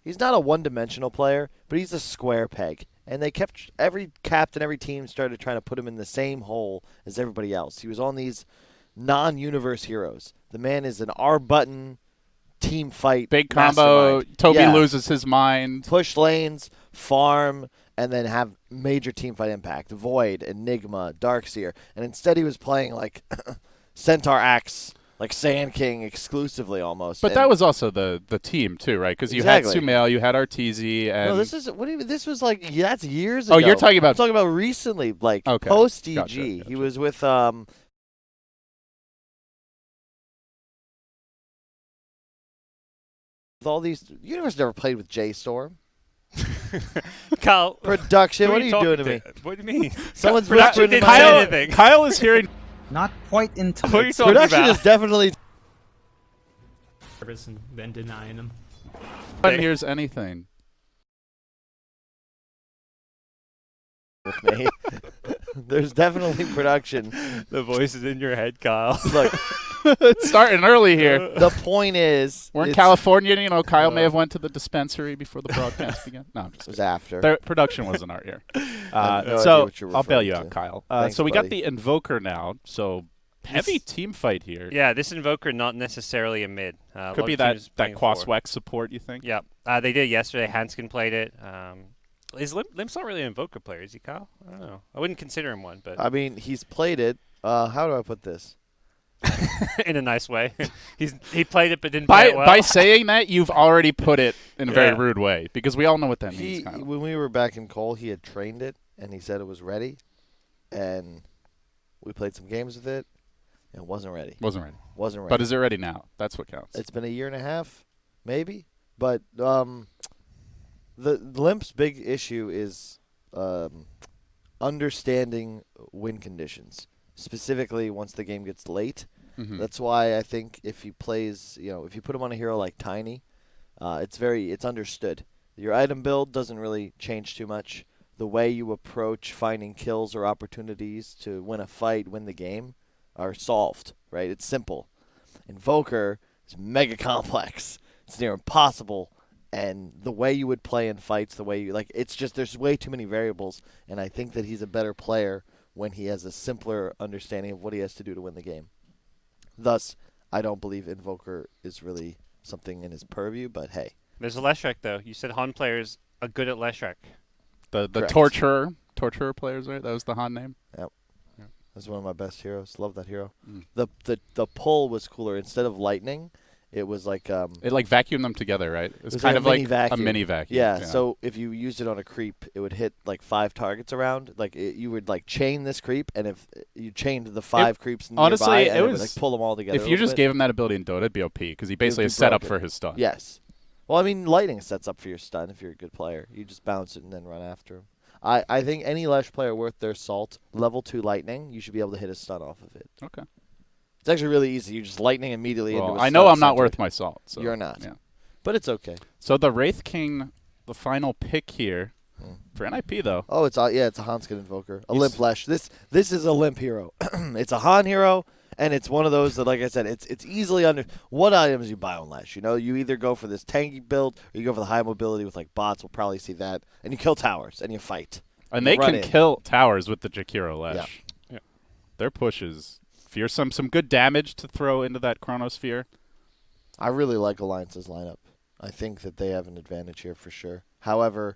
He's not a one-dimensional player, but he's a square peg. And they kept every captain, every team started trying to put him in the same hole as everybody else. He was on these non-universe heroes. The man is an R-button team fight big combo. mastermind. Toby loses his mind. Push lanes, farm, and then have major team fight impact. Void, Enigma, Darkseer. And instead he was playing like Centaur Axe, like Sand King exclusively almost. But that was also the team too, right? Because you had Sumail, you had Arteezy, and no, this is this was like that's years ago. Oh, you're talking about I'm talking about recently, like post DG. Gotcha. He was with all these. Universe never played with J-Storm. Kyle, production. What are you doing to me? What do you mean? Someone's production didn't say anything. Kyle is hearing. Not quite in time. What are you talking production about? is definitely. And then denying him. No one hears anything. With me. There's definitely production. The voice is in your head, Kyle. Look, it's starting early here. The point is, we're in California. You know, Kyle may have went to the dispensary before the broadcast began. No, I'm just it was after. Production wasn't art here. So I'll bail you out, Kyle. Thanks, so we buddy. got the Invoker now. So heavy team fight here. Yeah, this Invoker not necessarily a mid. Could be that Quaswex support, you think? Yeah, they did yesterday. Hanskin played it. Is Limp's not really an Invoker player, is he, Kyle? I don't know. I wouldn't consider him one, but I mean, he's played it. How do I put this? in a nice way. He played it but didn't play it well. By saying that, you've already put it in a very rude way, because we all know what that means. When we were back in Cole, he had trained it, and he said it was ready, and we played some games with it, and it wasn't ready. Wasn't ready. Wasn't ready. But is it ready now? That's what counts. It's been a year and a half, maybe. But the Limp's big issue is understanding win conditions. Specifically, once the game gets late, that's why I think if he plays, if you put him on a hero like Tiny, it's understood. Your item build doesn't really change too much. The way you approach finding kills or opportunities to win a fight, win the game, are solved. Right? It's simple. Invoker is mega complex. It's near impossible. And the way you would play in fights, the way you it's just there's way too many variables. And I think that he's a better player when he has a simpler understanding of what he has to do to win the game. Thus, I don't believe Invoker is really something in his purview, but hey. There's a Leshrac, though. You said Han players are good at Leshrac. The Torturer players, right? That was the Han name? Yep. That's one of my best heroes. Love that hero. The pull was cooler. Instead of lightning, it was like it like vacuumed them together, right? It was kind of like a mini vacuum. Yeah, so if you used it on a creep, it would hit like 5 targets around. Like you would like chain this creep, and if you chained the 5 creeps nearby, honestly, it would like pull them all together. If you just gave him that ability in Dota, it'd be OP because he basically is set up for his stun. Yes. Well, I mean, lightning sets up for your stun if you're a good player. You just bounce it and then run after him. I think any Lesh player worth their salt, level 2 lightning, you should be able to hit a stun off of it. Okay. It's actually really easy. You just lightning immediately into a stun. I know I'm not worth my salt. So, you're not. Yeah. But it's okay. So the Wraith King, the final pick here for NIP though. Oh, it's a Hanskin Invoker, a Limp Lesh. This is a Limp hero. It's a Han hero, and it's one of those that, like I said, it's easily under. What items you buy on Lesh? You either go for this tanky build or you go for the high mobility with like bots. We'll probably see that, and you kill towers and you fight. And they can kill towers with the Jakiro Lesh. Yeah. Their pushes. Fearsome, some good damage to throw into that Chronosphere. I really like Alliance's lineup. I think that they have an advantage here for sure. However,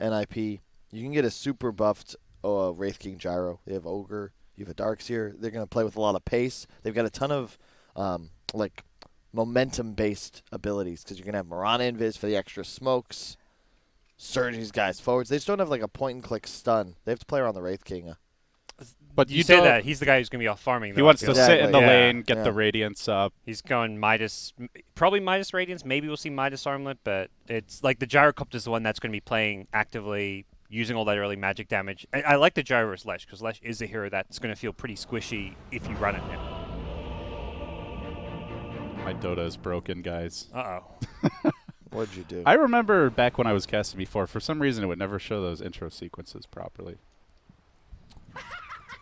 NIP, you can get a super buffed Wraith King Gyro. They have Ogre. You have a Darkseer. They're going to play with a lot of pace. They've got a ton of momentum-based abilities because you're going to have Mirana Invis for the extra smokes. Surge these guys forwards. They just don't have like a point-and-click stun. They have to play around the Wraith King. But you say that he's the guy who's going to be off farming. He wants to sit in the lane, get the Radiance up. He's going probably Midas Radiance. Maybe we'll see Midas Armlet, but it's like the Gyrocopter is the one that's going to be playing actively, using all that early magic damage. I like the Gyro versus Lesh because Lesh is a hero that's going to feel pretty squishy if you run it now. My Dota is broken, guys. Uh-oh. What'd you do? I remember back when I was casting before, for some reason it would never show those intro sequences properly.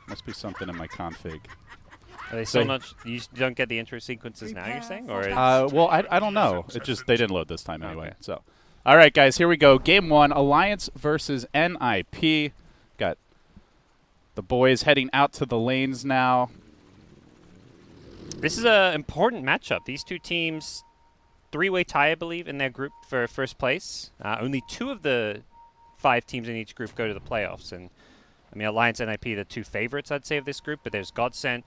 Must be something in my config. Are they still not? You don't get the intro sequences now, you're saying? Or well, I don't know. It just they didn't load this time anyway. Okay. So, all right, guys, here we go. Game 1, Alliance versus NIP. Got the boys heading out to the lanes now. This is an important matchup. These two teams, three-way tie, I believe, in their group for first place. Only 2 of the 5 teams in each group go to the playoffs. And I mean, Alliance and NIP, the 2 favorites, I'd say, of this group. But there's Godsent,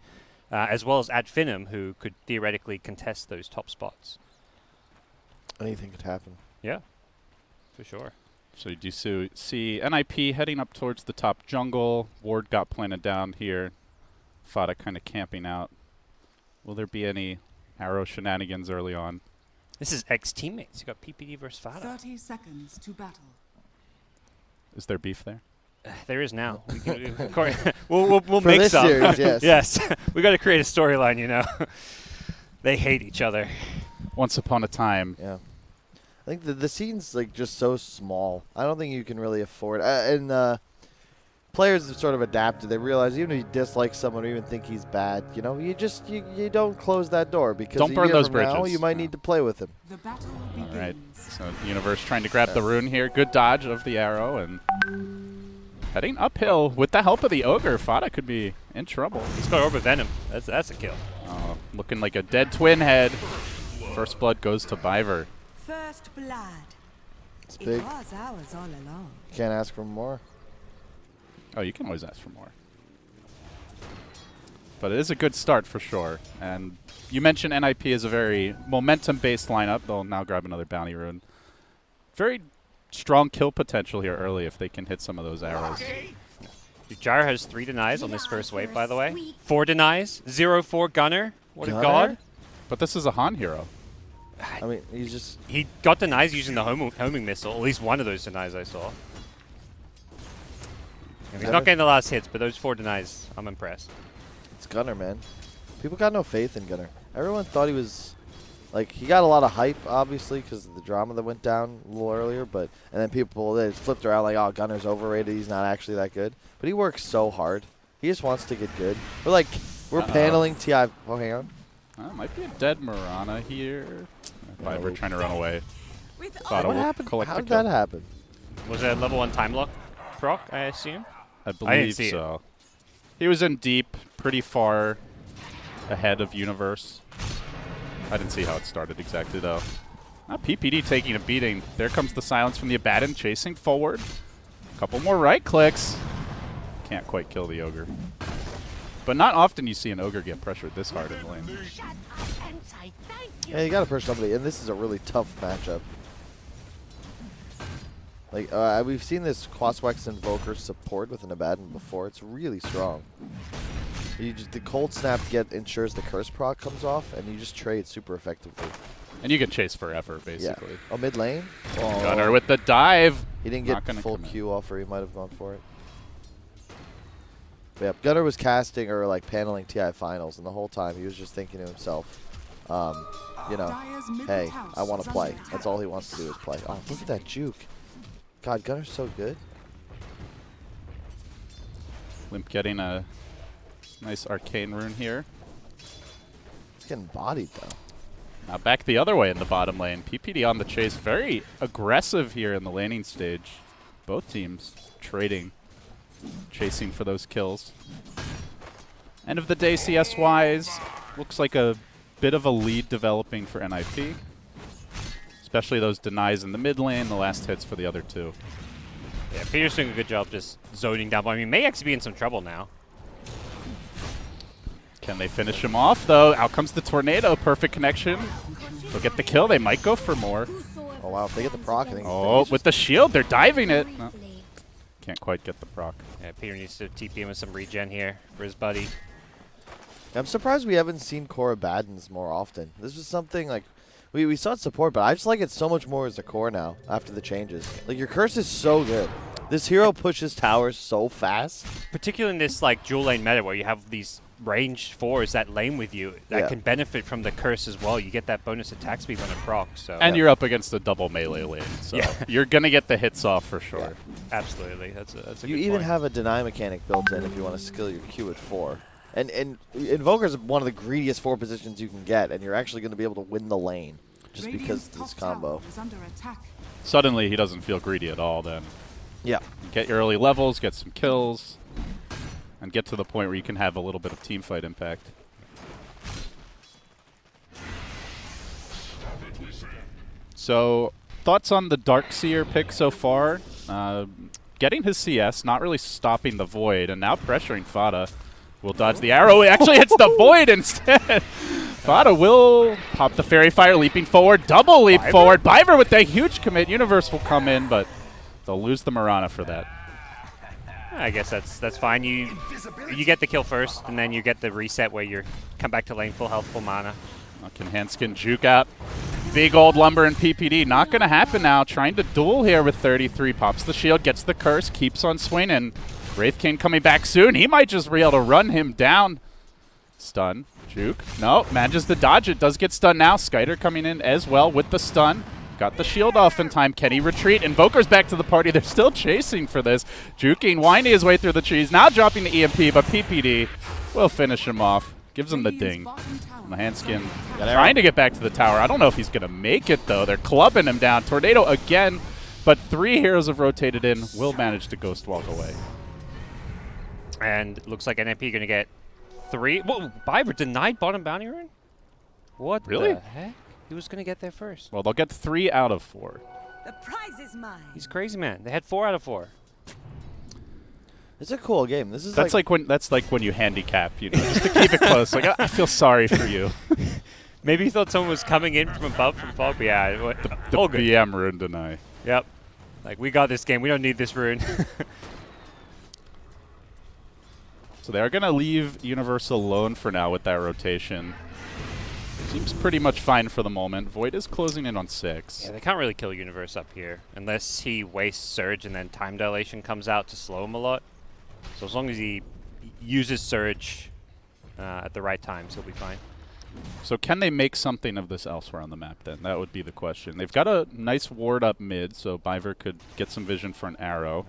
as well as Ad Finum, who could theoretically contest those top spots. Anything could happen. Yeah, for sure. So you do see NIP heading up towards the top jungle. Ward got planted down here. Fada kind of camping out. Will there be any arrow shenanigans early on? This is ex-teammates. You got PPD versus Fada. 30 seconds to battle. Is there beef there? There is now. We'll For make this some. series, yes. Yes. We got to create a storyline, you know. They hate each other. Once upon a time. Yeah. I think the scene's like just so small. I don't think you can really afford players have sort of adapted. They realize even if you dislike someone or even think he's bad, you know, you don't close that door because don't burn those bridges. Now, you might need to play with him. The battle begins. All right. So Universe trying to grab the rune here. Good dodge of the arrow and heading uphill with the help of the ogre. Fada could be in trouble. He's got Orb of Venom. That's a kill. Looking like a dead twin head. First blood goes to Biver. First blood. It's big. It was ours all along. Can't ask for more. Oh, you can always ask for more. But it is a good start for sure. And you mentioned NIP is a very momentum-based lineup. They'll now grab another bounty rune. Very strong kill potential here early if they can hit some of those arrows. Gyro has 3 denies on this first wave, by the way. 4 denies. 0-4 Gunner. What a god. But this is a Han hero. I mean, he's just... He got denies using the homing missile. At least one of those denies I saw. He's not getting the last hits, but those 4 denies, I'm impressed. It's Gunner, man. People got no faith in Gunner. Everyone thought he was... Like, he got a lot of hype, obviously, because of the drama that went down a little earlier. And then people, they flipped around like, oh, Gunner's overrated. He's not actually that good. But he works so hard. He just wants to get good. We're paneling TI. Oh, hang on. Might be a dead Mirana here. Viper trying to run away. What happened? How did that happen? Was it a level 1 time lock proc, I assume? I believe so. He was in deep, pretty far ahead of Universe. I didn't see how it started exactly, though. PPD taking a beating. There comes the silence from the Abaddon, chasing forward. A couple more right clicks. Can't quite kill the Ogre. But not often you see an Ogre get pressured this hard in the lane. Yeah, you got to push somebody, and this is a really tough matchup. Like, we've seen this Quaswex Invoker support with an Abaddon before. It's really strong. The Cold Snap ensures the Curse proc comes off, and you just trade super effectively. And you can chase forever, basically. Yeah. Oh, mid lane? Oh. Gunner with the dive. He didn't get full Q off, or he might have gone for it. But yeah, Gunner was casting or like paneling TI finals, and the whole time he was just thinking to himself, you know, hey, I want to play. That's all he wants to do is play. Oh, look at that juke. God, Gunner's so good. Limp getting a nice arcane rune here. He's getting bodied, though. Now back the other way in the bottom lane. PPD on the chase. Very aggressive here in the laning stage. Both teams trading, chasing for those kills. End of the day CS-wise, looks like a bit of a lead developing for NIP. Especially those denies in the mid lane, the last hits for the other 2. Yeah, Peter's doing a good job just zoning down. I mean, may actually be in some trouble now. Can they finish him off, though? Out comes the Tornado. Perfect connection. They'll get the kill. They might go for more. Oh, wow. If they get the proc, I think... Oh, with the shield. They're diving it. No. Can't quite get the proc. Yeah, Peter needs to TP him with some regen here for his buddy. I'm surprised we haven't seen core Abaddons more often. This was something like... We saw it support, but I just like it so much more as a core now after the changes. Like, your curse is so good. This hero pushes towers so fast. Particularly in this, like, dual lane meta where you have these ranged 4s that lane with you that can benefit from the curse as well. You get that bonus attack speed when it procs. So. And you're up against a double melee lane, so you're going to get the hits off for sure. Yeah. Absolutely. That's a You good even point. have a deny mechanic built in if you want to skill your Q at 4. And Invoker's one of the greediest 4 positions you can get, and you're actually going to be able to win the lane just because of this combo. Suddenly, he doesn't feel greedy at all then. Yeah. Get your early levels, get some kills, and get to the point where you can have a little bit of team fight impact. So, thoughts on the Darkseer pick so far? Getting his CS, not really stopping the Void, and now pressuring Fada. Will dodge the arrow. It actually hits the Void instead. Fada will pop the Fairy Fire, leaping forward. Double leap forward. Biver with the huge commit. Universe will come in, but they'll lose the Mirana for that. I guess that's fine. You get the kill first, and then you get the reset where you come back to lane full health, full mana. Can Hanskin juke out? Big old Lumber and PPD. Not going to happen now. Trying to duel here with 33. Pops the shield, gets the curse, keeps on swinging. Wraith King coming back soon. He might just be able to run him down. Stun. Juke. No, manages to dodge it. Does get stunned now. Skiter coming in as well with the stun. Got the shield off in time. Can he retreat? Invoker's back to the party. They're still chasing for this. Juking, winding his way through the trees. Now dropping the EMP, but PPD will finish him off. Gives him the ding. And the Handskin trying to get back to the tower. I don't know if he's going to make it, though. They're clubbing him down. Tornado again, but 3 heroes have rotated in. Will manage to ghost walk away. And looks like NMP going to get 3. Whoa, Biver denied bottom bounty rune? What Really? the heck? He was going to get there first. Well, they'll get 3 out of 4. The prize is mine. He's crazy, man. They had 4 out of 4. It's a cool game. This is That's like when you handicap, you know, just to keep it close. Like, I feel sorry for you. Maybe he thought someone was coming in from above from fog, but yeah. The all good. BM rune deny. Yep. Like, we got this game. We don't need this rune. So they are going to leave Universal alone for now with that rotation. Seems pretty much fine for the moment. Void is closing in on 6. Yeah, they can't really kill Universe up here unless he wastes Surge and then Time Dilation comes out to slow him a lot. So as long as he uses Surge at the right times, he'll be fine. So can they make something of this elsewhere on the map then? That would be the question. They've got a nice ward up mid, so Biver could get some vision for an arrow.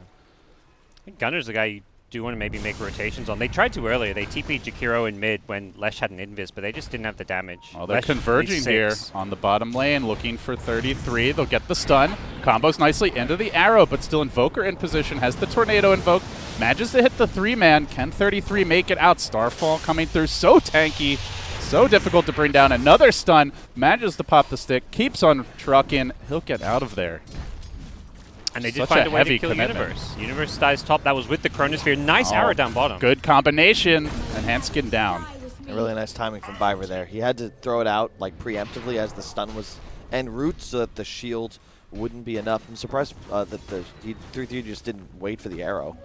I think Gunner's the guy you do want to maybe make rotations on. They tried to earlier. They TP'd Jakiro in mid when Lesh had an invis, but they just didn't have the damage. Well, they're Lesh converging here on the bottom lane, looking for 33. They'll get the stun. Combos nicely into the arrow, but still Invoker in position. Has the Tornado invoke. Manages to hit the 3-man. Can 33 make it out? Starfall coming through. So tanky. So difficult to bring down. Another stun. Manages to pop the stick. Keeps on trucking. He'll get out of there. And they did Such find a a way heavy to kill commitment. Universe. Universe dies top. That was with the Chronosphere. Nice arrow down bottom. Good combination. And Hanskin down. really nice timing from Biver there. He had to throw it out like preemptively as the stun was en route so that the shield wouldn't be enough. I'm surprised that the 3-3 just didn't wait for the arrow.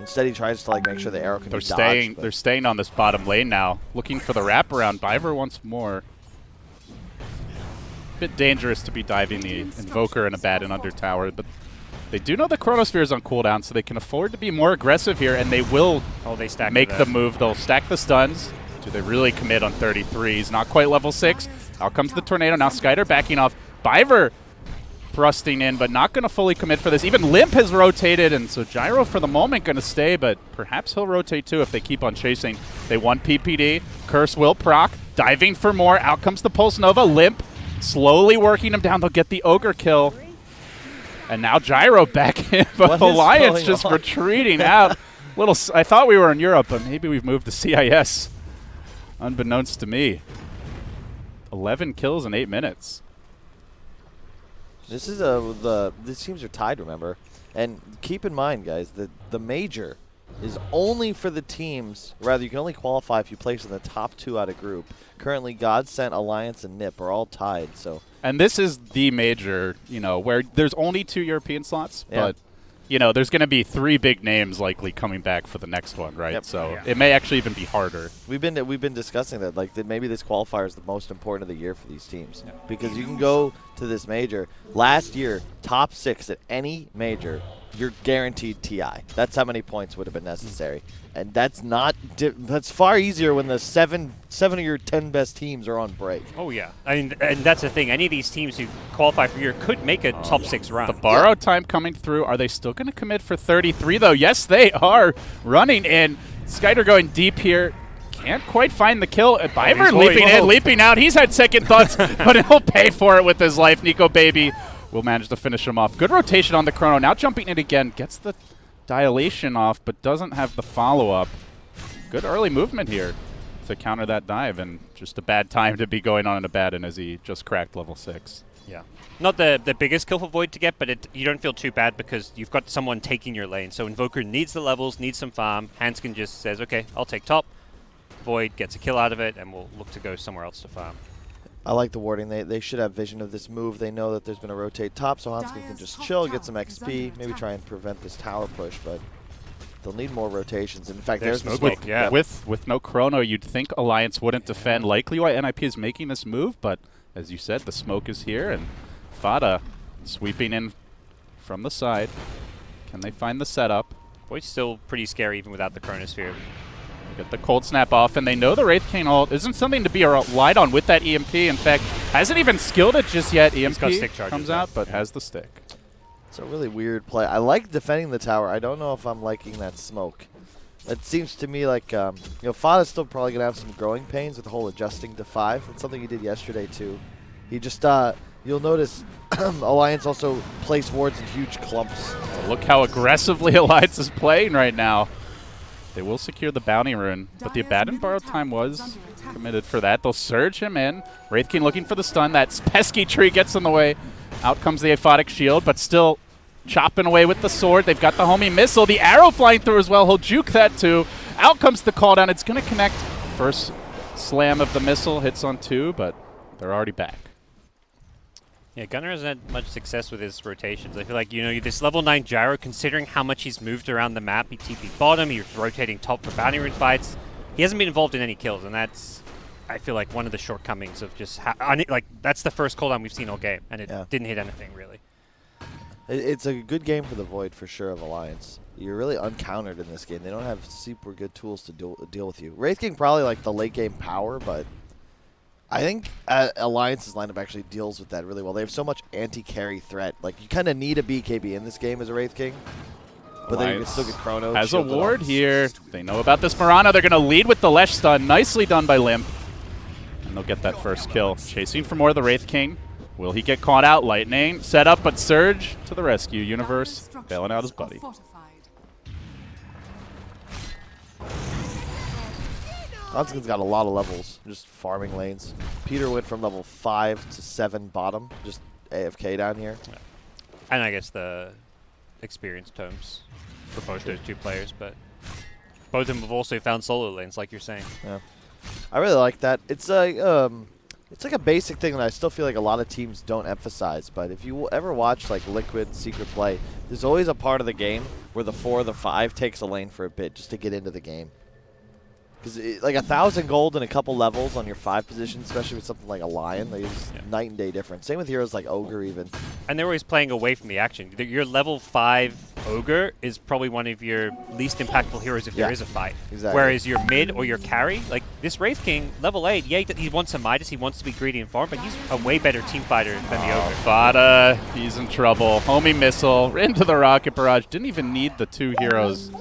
Instead, he tries to like make sure the arrow can be dodged. They're staying on this bottom lane now, looking for the wraparound. Biver once more. Bit dangerous to be diving the Invoker in a bad and under tower, but they do know the Chronosphere is on cooldown, so they can afford to be more aggressive here, and they will make the move. They'll stack the stuns. Do they really commit on 33s? Not quite level 6. Out comes the Tornado. Now Skiter backing off. Biver thrusting in, but not going to fully commit for this. Even Limp has rotated, and so Gyro for the moment going to stay, but perhaps he'll rotate too if they keep on chasing. They want PPD. Curse will proc. Diving for more. Out comes the Pulse Nova. Limp slowly working him down. They'll get the Ogre kill. And now Gyro back in, but Alliance just retreating out. I thought we were in Europe, but maybe we've moved to CIS. Unbeknownst to me. 11 kills in 8 minutes. This is these teams are tied, remember? And keep in mind, guys, that the major is only for the teams. Rather, you can only qualify if you place in the top 2 out of group. Currently, Godsent, Alliance, and NIP are all tied. So. And this is the major, you know, where there's only 2 European slots, but you know, there's going to be 3 big names likely coming back for the next one, right? Yep. So it may actually even be harder. We've been discussing that, like, that maybe this qualifier is the most important of the year for these teams because you can go to this major. Last year, top 6 at any major, you're guaranteed TI. That's how many points would have been necessary, and that's not. That's far easier when the 7 of your 10 best teams are on break. Oh yeah, I mean, and that's the thing. Any of these teams who qualify for year could make a top 6 run. The borrow time coming through. Are they still going to commit for 33 though? Yes, they are. Running in. Skyder going deep here. Can't quite find the kill. Biver he's leaping in, whoa. leaping out. He's had second thoughts, but he'll pay for it with his life. Nico Baby will manage to finish him off. Good rotation on the Chrono. Now jumping in again. Gets the dilation off, but doesn't have the follow-up. Good early movement here to counter that dive, and just a bad time to be going on in a Abaddon as he just cracked level 6. Yeah. Not the biggest kill for Void to get, but you don't feel too bad because you've got someone taking your lane. So Invoker needs the levels, needs some farm. Hanskin just says, okay, I'll take top. Void gets a kill out of it, and we'll look to go somewhere else to farm. I like the warding. They should have vision of this move. They know that there's been a rotate top, so Hanskin can just chill, get some XP, maybe try and prevent this tower push, but they'll need more rotations. In fact, there's the smoke. Yeah. With no Chrono, you'd think Alliance wouldn't defend. Likely why NIP is making this move, but as you said, the smoke is here, and Fada sweeping in from the side. Can they find the setup? Void's still pretty scary even without the Chronosphere. Get the cold snap off, and they know the Wraith King ult isn't something to be relied on with that EMP. In fact, hasn't even skilled it just yet. EMP got stick charges comes out, but has the stick. It's a really weird play. I like defending the tower. I don't know if I'm liking that smoke. It seems to me like, Fada's still probably going to have some growing pains with the whole adjusting to 5. It's something he did yesterday, too. He just, you'll notice Alliance also place wards in huge clumps. Well, look how aggressively Alliance is playing right now. They will secure the bounty rune, but the Abaddon borrowed time was committed for that. They'll surge him in. Wraith King looking for the stun. That pesky tree gets in the way. Out comes the aphotic shield, but still chopping away with the sword. They've got the homing missile. The arrow flying through as well. He'll juke that too. Out comes the call down. It's going to connect. First slam of the missile hits on 2, but they're already back. Yeah, Gunnar hasn't had much success with his rotations. I feel like, this level 9 Gyro, considering how much he's moved around the map, he TP bottom, he was rotating top for bounty rune fights. He hasn't been involved in any kills, and that's, I feel like, one of the shortcomings of just, that's the first cooldown we've seen all game, and it didn't hit anything, really. It's a good game for the Void, for sure, of Alliance. You're really uncountered in this game. They don't have super good tools to deal with you. Wraith King probably like the late game power, but I think Alliance's lineup actually deals with that really well. They have so much anti-carry threat. Like, you kind of need a BKB in this game as a Wraith King. But then you can still get Chrono. Has a ward here. They know about this Mirana. They're going to lead with the Lesh stun. Nicely done by Limp. And they'll get that first kill. Chasing for more of the Wraith King. Will he get caught out? Lightning set up, but Surge to the rescue. Universe bailing out his buddy. Hanskin's got a lot of levels, just farming lanes. Peter went from level 5 to 7 bottom, just AFK down here. Yeah. And I guess the experience tomes for both those two players, but both of them have also found solo lanes, like you're saying. Yeah, I really like that. It's like a basic thing that I still feel like a lot of teams don't emphasize. But if you ever watch like Liquid Secret Play, there's always a part of the game where the 4 or the 5 takes a lane for a bit just to get into the game. Because like 1,000 gold and a couple levels on your 5 position, especially with something like a Lion, like it's night and day difference. Same with heroes like Ogre even. And they're always playing away from the action. Your level 5 Ogre is probably one of your least impactful heroes if there is a fight. Exactly. Whereas your mid or your carry, like this Wraith King, level 8, yeah, he wants a Midas, he wants to be greedy and farm, but he's a way better team fighter than the Ogre. Fada, he's in trouble. Homing missile into the rocket barrage. Didn't even need the 2 heroes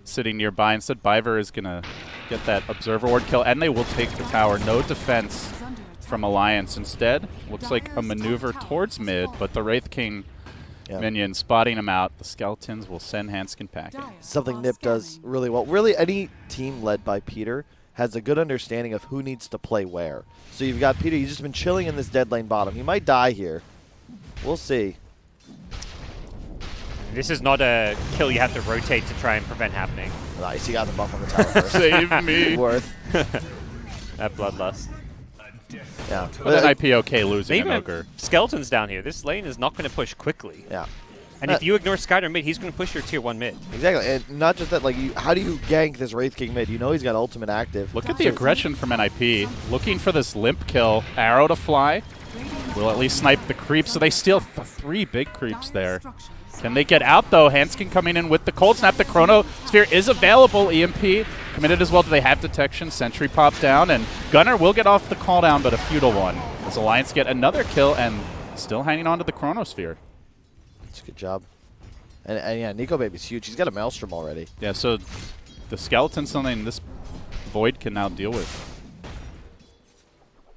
sitting nearby. Instead, Biver is going to get that Observer Ward kill, and they will take the tower. No defense from Alliance. Instead, looks like a maneuver towards mid, but the Wraith King minion spotting him out. The Skeletons will send Hanskin packing. Something Nip does really well. Really, any team led by Peter has a good understanding of who needs to play where. So you've got Peter, he's just been chilling in this dead lane bottom. He might die here. We'll see. This is not a kill you have to rotate to try and prevent happening. Nice, he got the buff on the tower first. Save me. Worth. That Bloodlust. Yeah. But an IP okay losing Even an Ogre. Skeletons down here. This lane is not going to push quickly. Yeah. And if you ignore Skyder mid, he's going to push your tier 1 mid. Exactly, and not just that, like, how do you gank this Wraith King mid? You know he's got ultimate active. Look at the aggression from NIP. Looking for this Limp kill. Arrow to fly. Will at least snipe the creeps, so they steal 3 big creeps there. Can they get out, though? Hanskin coming in with the Cold Snap. The Chrono Sphere is available. EMP committed as well. Do they have detection? Sentry pop down, and Gunnar will get off the call down, but a futile one. As Alliance get another kill and still hanging on to the Chrono Sphere. That's a good job. And yeah, Nico Baby's huge. He's got a Maelstrom already. Yeah, so the skeleton's something this Void can now deal with.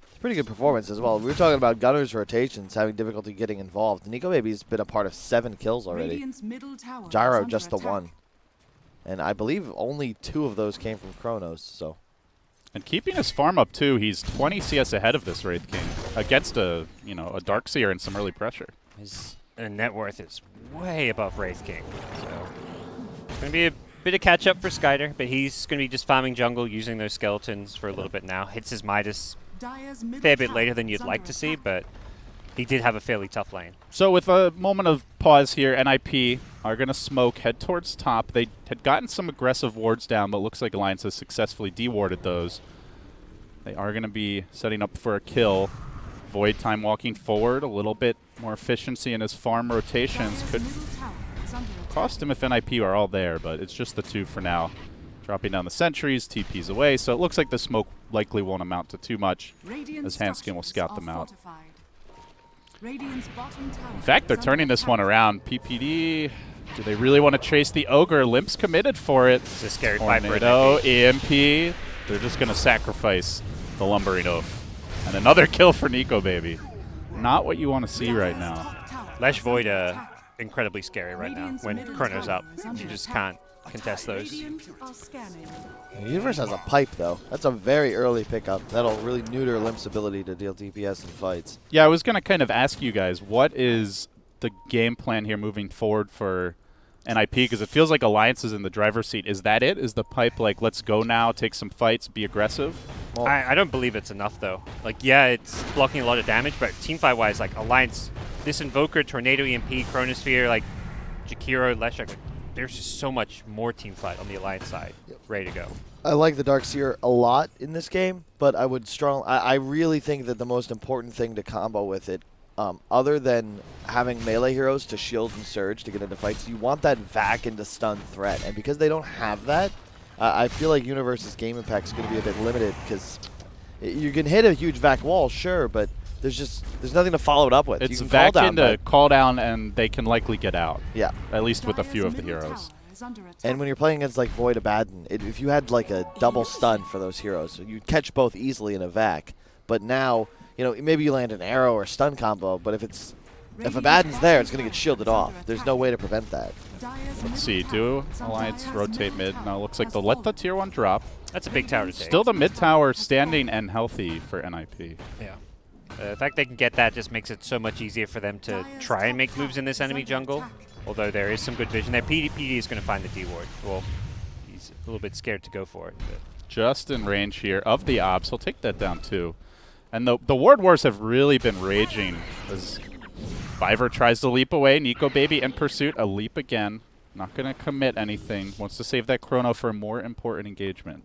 It's a pretty good performance as well. We were talking about Gunner's rotations having difficulty getting involved. Nico Baby's been a part of 7 kills already. Radiant's middle tower is Gyro under just the attack. 1. And I believe only 2 of those came from Chronos, so. And keeping his farm up too, he's 20 CS ahead of this Wraith King against a a Darkseer and some early pressure. His net worth is way above Wraith King. So it's going to be a bit of catch up for Skyder, but he's going to be just farming jungle, using those skeletons for a little bit now. Hits his Midas Dire's a middle fair bit tower later than is you'd under like to see, attack. but he did have a fairly tough lane. So with a moment of pause here, NIP are going to smoke, head towards top. They had gotten some aggressive wards down, but looks like Alliance has successfully dewarded those. They are going to be setting up for a kill. Void time walking forward, a little bit more efficiency in his farm rotations. Dire's Could middle tower is under attack. cost him if NIP are all there, but it's just the 2 for now. Dropping down the sentries, TP's away, so it looks like the smoke likely won't amount to too much. Radiant as Hanskin will structures scout are them out. fortified. Radiant's bottom tower In fact, they're is turning under this one attack. around. PPD, do they really want to chase the Ogre? Limp's committed for it. It's a scary fight for Tornado, NIP. EMP. They're just going to sacrifice the Lumbering Oaf. And another kill for Nico Baby. Not what you want to see right now. Top tower Lash is Void, under attack. incredibly scary right now. Radiant's When middle Chrono's tower up, is under you just attack. can't contest those. Radiant are scanning. Universe has a pipe, though. That's a very early pickup. That'll really neuter Limp's ability to deal DPS in fights. Yeah, I was going to kind of ask you guys, what is the game plan here moving forward for NIP? Because it feels like Alliance is in the driver's seat. Is that it? Is the pipe like, let's go now, take some fights, be aggressive? Well, I don't believe it's enough, though. Like, yeah, it's blocking a lot of damage, but teamfight-wise, like, Alliance, this Invoker, Tornado, EMP, Chronosphere, like, Jakiro, Leshek, like, there's just so much more teamfight on the Alliance side ready to go. I like the Darkseer a lot in this game, but I would I really think that the most important thing to combo with it, other than having melee heroes to shield and surge to get into fights, you want that vac into stun threat. And because they don't have that, I feel like Universe's game impact is going to be a bit limited because you can hit a huge vac wall, sure, but there's nothing to follow it up with. It's you can vac call down, into but call down, and they can likely get out. yeah. At least with a few of the Dire's middle heroes. tower is under attack. And when you're playing against like Void Abaddon, if you had like a double stun for those heroes, you'd catch both easily in a vac. But now, maybe you land an arrow or a stun combo, but if Abaddon's there, it's going to get shielded off. There's no way to prevent that. Let's see, do Alliance rotate mid? No, looks like they'll let the tier 1 drop. That's a big tower to take. Still the mid tower standing and healthy for NIP. Yeah. The fact they can get that just makes it so much easier for them to try and make moves in this enemy jungle. Although there is some good vision there. PD is going to find the D ward. Well, he's a little bit scared to go for it. But Just in range here of the Ops. He'll take that down too. And the ward wars have really been raging as Fiverr tries to leap away. Nico Baby in pursuit. A leap again. Not going to commit anything. Wants to save that chrono for a more important engagement.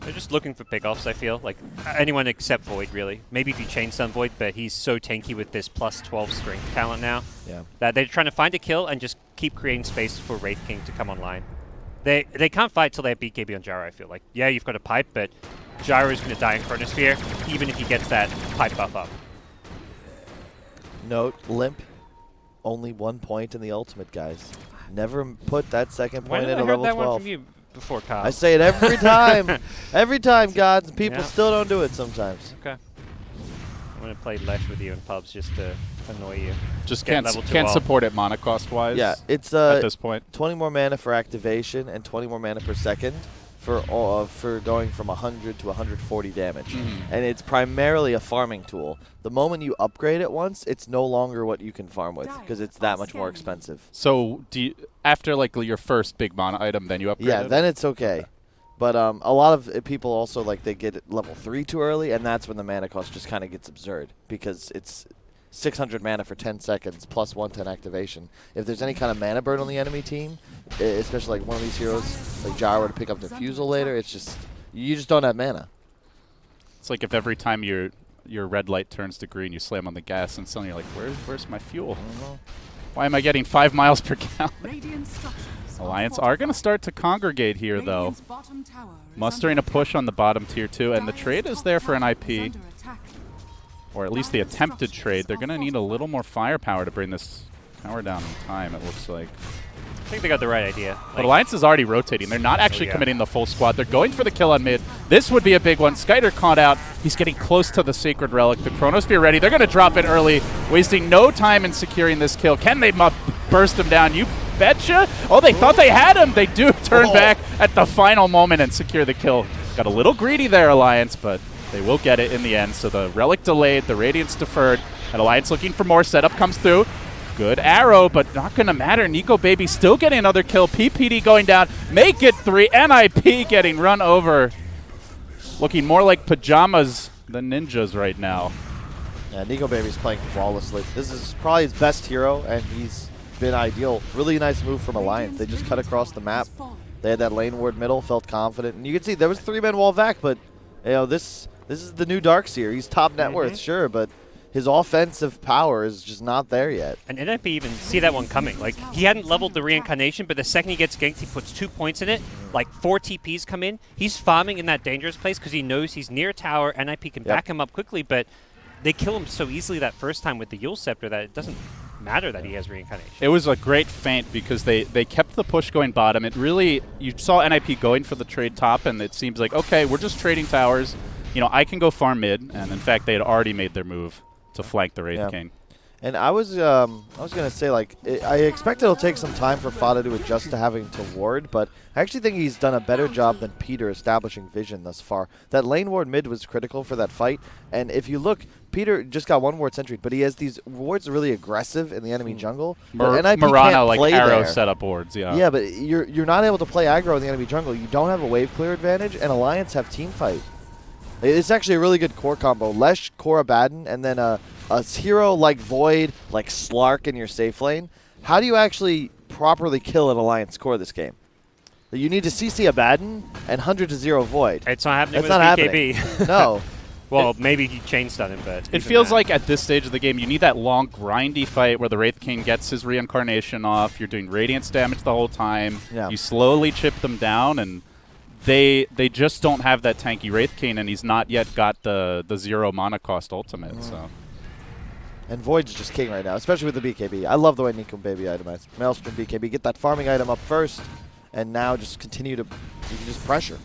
they're just looking for pickoffs, I feel. Like, anyone except Void, really. Maybe if you change some Void, but he's so tanky with this plus 12 strength talent now. Yeah. That they're trying to find a kill and just keep creating space for Wraith King to come online. They can't fight till they beat KB on Gyro, I feel like. Yeah, you've got a pipe, but Gyro's going to die in Chronosphere, even if he gets that pipe buff up. Note, Limp, only 1 point in the ultimate, guys. Never put that second Why point did in I a heard level that 12. one from you before, Kyle? I say it every time. Every time, gods. People Yeah. still don't do it sometimes. Okay. I'm going to play Lesh with you in pubs just to annoy you. Just Get can't level 2 can't all. support it mana cost wise. Yeah, it's at this point. 20 more mana for activation and 20 more mana per second for going from 100 to 140 damage. Mhm. And it's primarily a farming tool. The moment you upgrade it once, it's no longer what you can farm with because it's that much more expensive. So after like your first big mana item, then you upgrade Yeah, it? then it's okay. But a lot of people also they get it level 3 too early, and that's when the mana cost just kind of gets absurd because it's 600 mana for 10 seconds plus 110 activation. If there's any kind of mana burn on the enemy team, especially like one of these heroes like Gyro to pick up Diffusal later, it's just you just don't have mana. It's like if every time your red light turns to green, you slam on the gas, and suddenly you're like, where's my fuel? Why am I getting 5 miles per gallon? Radiant structures Alliance are going to start to congregate here, though. Mustering a push on the bottom tier 2, and the trade is there for an IP, or at least the attempted trade. They're going to need a little more firepower to bring this Tower down in time, it looks like. I think they got the right idea. But Alliance is already rotating. They're not actually committing the full squad. They're going for the kill on mid. This would be a big one. Skyder caught out. He's getting close to the Sacred Relic. The Chronosphere ready. They're going to drop it early, wasting no time in securing this kill. Can they burst him down? You betcha. Oh, they thought they had him. They do turn back at the final moment and secure the kill. Got a little greedy there, Alliance, but they will get it in the end. So the Relic delayed, the Radiance deferred, and Alliance looking for more. Setup comes through. Good arrow, but not going to matter. Nico Baby still getting another kill. PPD going down. Make it 3. NIP getting run over. Looking more like pajamas than ninjas right now. Yeah, Nico Baby's playing flawlessly. This is probably his best hero, and he's been ideal. Really nice move from Alliance. They just cut across the map. They had that lane ward middle, felt confident. And you can see there was 3-man wall vac, but you know this is the new Darkseer. He's top net worth, sure, but his offensive power is just not there yet. And NIP even see that one coming. Like, he hadn't leveled the reincarnation, but the second he gets ganked, he puts 2 points in it. Like, 4 TPs come in. He's farming in that dangerous place because he knows he's near tower. NIP can back him up quickly, but they kill him so easily that first time with the Yule Scepter that it doesn't matter that he has reincarnation. It was a great feint because they kept the push going bottom. It really, you saw NIP going for the trade top, and it seems like, okay, we're just trading towers. You know, I can go farm mid, and in fact, they had already made their move to flank the Wraith King. And I was gonna say, like, I expect it'll take some time for Fada to adjust to having to ward, but I actually think he's done a better job than Peter establishing vision thus far. That lane ward mid was critical for that fight, and if you look, Peter just got 1 ward sentry, but he has these wards really aggressive in the enemy jungle. Marana, like arrow setup wards, Yeah, but you're not able to play aggro in the enemy jungle. You don't have a wave clear advantage, and Alliance have team fight. It's actually a really good core combo. Lesh, core Abaddon, and then a hero like Void, like Slark in your safe lane. How do you actually properly kill an Alliance core this game? You need to CC Abaddon and 100 to 0 Void. It's not happening with BKB. No. Well, maybe he chain stun him, but it feels like at this stage of the game, you need that long, grindy fight where the Wraith King gets his reincarnation off. You're doing Radiance damage the whole time. Yeah. You slowly chip them down, and they just don't have that tanky Wraith King, and he's not yet got the 0 mana cost ultimate. So. And Void's just king right now, especially with the BKB. I love the way Nico Baby itemized. Maelstrom BKB, get that farming item up first, and now just continue to you can just pressure.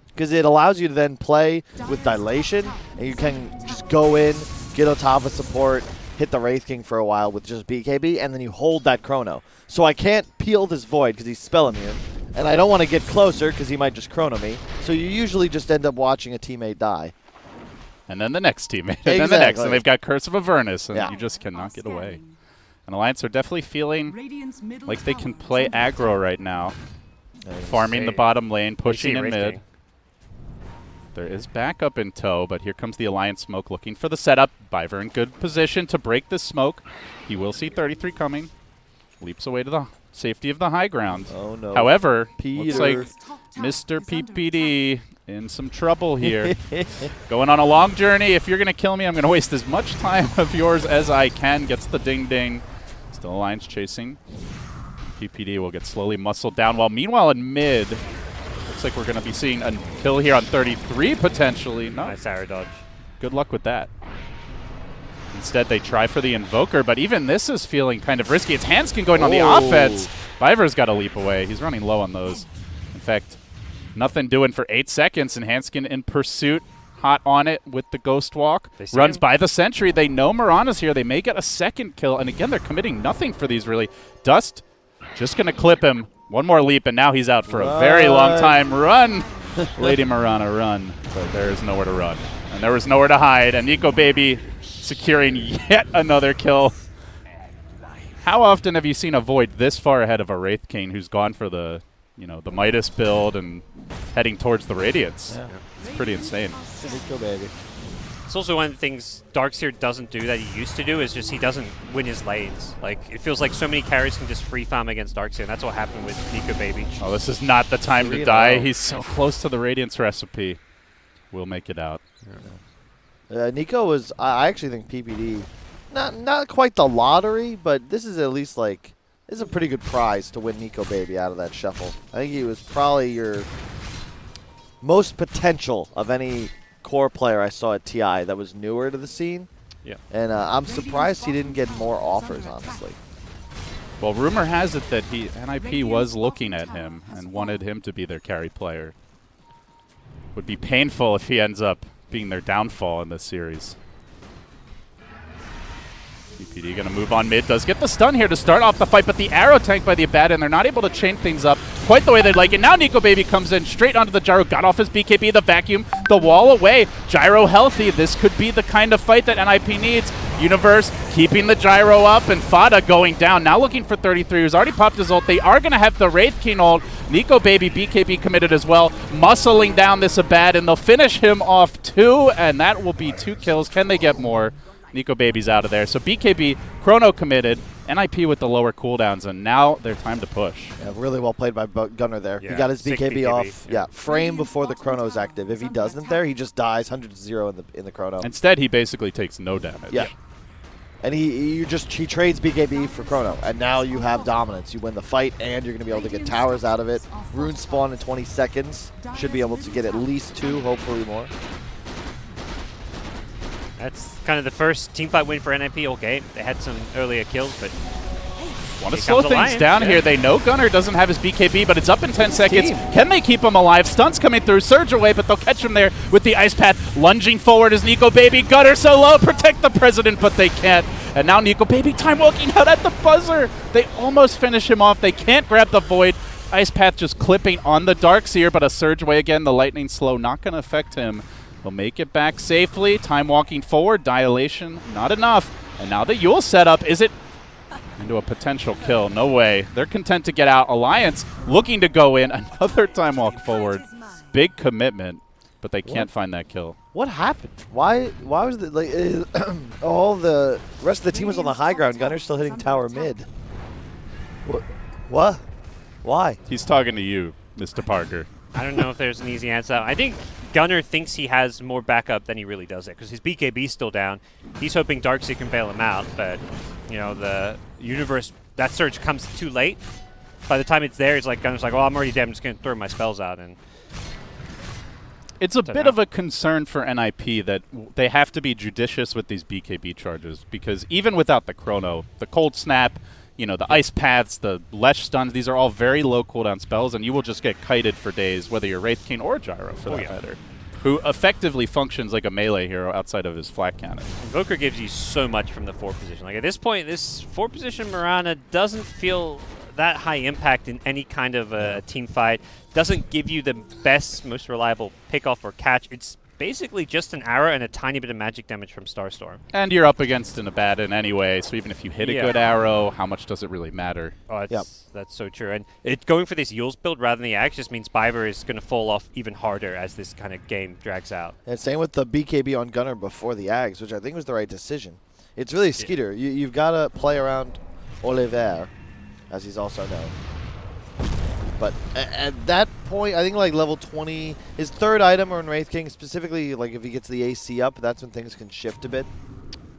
Because it allows you to then play with dilation, and you can just go in, get on top of support, hit the Wraith King for a while with just BKB, and then you hold that Chrono. So I can't peel this Void because he's spell immune, and I don't want to get closer because he might just Chrono me. So you usually just end up watching a teammate die. And then the next teammate, and then the next, and they've got Curse of Avernus, and you just cannot get away. And Alliance are definitely feeling like they can play aggro right now, farming the bottom lane, pushing in mid. There is backup in tow, but here comes the Alliance smoke looking for the setup. Biver in good position to break this smoke. He will see 33 coming. Leaps away to the safety of the high ground. Oh no. However, looks like Mr. PPD in some trouble here. Going on a long journey. If you're going to kill me, I'm going to waste as much time of yours as I can. Gets the ding-ding. Still Alliance chasing. PPD will get slowly muscled down. While meanwhile in mid, looks like we're going to be seeing a kill here on 33 potentially. No. Nice arrow dodge. Good luck with that. Instead, they try for the Invoker, but even this is feeling kind of risky. It's Hanskin going on the offense. Biver's got to leap away. He's running low on those. In fact, nothing doing for 8 seconds, and Hanskin in pursuit, hot on it with the Ghost Walk. Runs by the Sentry. They know Marana's here. They may get a second kill, and again, they're committing nothing for these, really. Dust just going to clip him. One more leap, and now he's out for a very long time. Run, Lady Marana, run. But there is nowhere to run. And there was nowhere to hide, and Nico Baby securing yet another kill. How often have you seen a Void this far ahead of a Wraith King who's gone for the, the Midas build and heading towards the Radiance? Yeah. It's pretty insane. Nico Baby. It's also one of the things Darkseer doesn't do that he used to do is just he doesn't win his lanes. Like, it feels like so many carries can just free farm against Darkseer, and that's what happened with Nico Baby. Oh, this is not the time to die. He's so close to the Radiance recipe. We'll make it out. Nico was, I actually think PPD, not quite the lottery, but this is at least like, this is a pretty good prize to win Nico Baby out of that shuffle. I think he was probably your most potential of any core player I saw at TI that was newer to the scene. Yeah. And I'm surprised he didn't get more offers, honestly. Well, rumor has it that NIP was looking at him and wanted him to be their carry player. Would be painful if he ends up being their downfall in this series. PPD going to move on mid. Does get the stun here to start off the fight, but the arrow tanked by the Abaddon, and they're not able to chain things up quite the way they'd like it. Now Nico Baby comes in straight onto the gyro, got off his BKB, the vacuum, the wall away. Gyro healthy. This could be the kind of fight that NIP needs. Universe keeping the gyro up, and Fada going down. Now looking for 33, who's already popped his ult. They are going to have the Wraith King ult. Nico Baby, BKB committed as well. Muscling down this Abaddon. They'll finish him off 2, and that will be 2 kills. Can they get more? Nico Baby's out of there. So BKB, Chrono committed, NIP with the lower cooldowns, and now their time to push. Yeah, really well played by Gunner there. Yeah, he got his sick BKB off. Yeah, frame before the Chrono's active. If he doesn't there, he just dies 100-0 in the Chrono. Instead, he basically takes no damage. Yeah. And he trades BKB for Chrono, and now you have dominance. You win the fight, and you're going to be able to get towers out of it. Rune spawn in 20 seconds. Should be able to get at least 2, hopefully more. That's kind of the first teamfight win for NIP. Okay, they had some earlier kills, but want to slow things down here. They know Gunner doesn't have his BKB, but it's up in 10 seconds. Can they keep him alive? Stunts coming through. Surge away, but they'll catch him there with the Ice Path. Lunging forward is Nico Baby. Gunner so low. Protect the President, but they can't. And now Nico Baby time walking out at the buzzer. They almost finish him off. They can't grab the Void. Ice Path just clipping on the Darkseer, but a Surge away again. The Lightning Slow not going to affect him. They'll make it back safely. Time walking forward. Dilation, not enough. And now the Yule setup. Is it into a potential kill? No way. They're content to get out. Alliance looking to go in. Another time walk forward. Big commitment, but they can't find that kill. What happened? Why was it like all the rest of the team was on the high ground? Gunner's still hitting tower mid. What? Why? He's talking to you, Mr. Parker. I don't know if there's an easy answer. I think Gunner thinks he has more backup than he really does it, because his BKB's still down. He's hoping Darkseer can bail him out, but you know, the Universe, that surge comes too late. By the time it's there, it's like Gunner's like, "Oh, I'm already dead. I'm just gonna throw my spells out." And it's a bit of a concern for NIP that they have to be judicious with these BKB charges, because even without the Chrono, the Cold Snap, you know, the Ice Paths, the Lesh Stuns, these are all very low cooldown spells, and you will just get kited for days, whether you're Wraith King or Gyro, for that matter, who effectively functions like a melee hero outside of his flat cannon. Invoker gives you so much from the 4 position. Like, at this point, this 4 position Mirana doesn't feel that high impact in any kind of a team fight. Doesn't give you the best, most reliable pick-off or catch. It's basically just an arrow and a tiny bit of magic damage from Starstorm. And you're up against an Abaddon anyway, so even if you hit a good arrow, how much does it really matter? Oh, that's so true. And going for this Yule's build rather than the Axe just means Biver is going to fall off even harder as this kind of game drags out. And same with the BKB on Gunner before the Ags, which I think was the right decision. It's really Skeeter. You've got to play around Oliver, as he's also known. But at that point, I think like level 20, his 3rd item or in Wraith King, specifically like if he gets the AC up, that's when things can shift a bit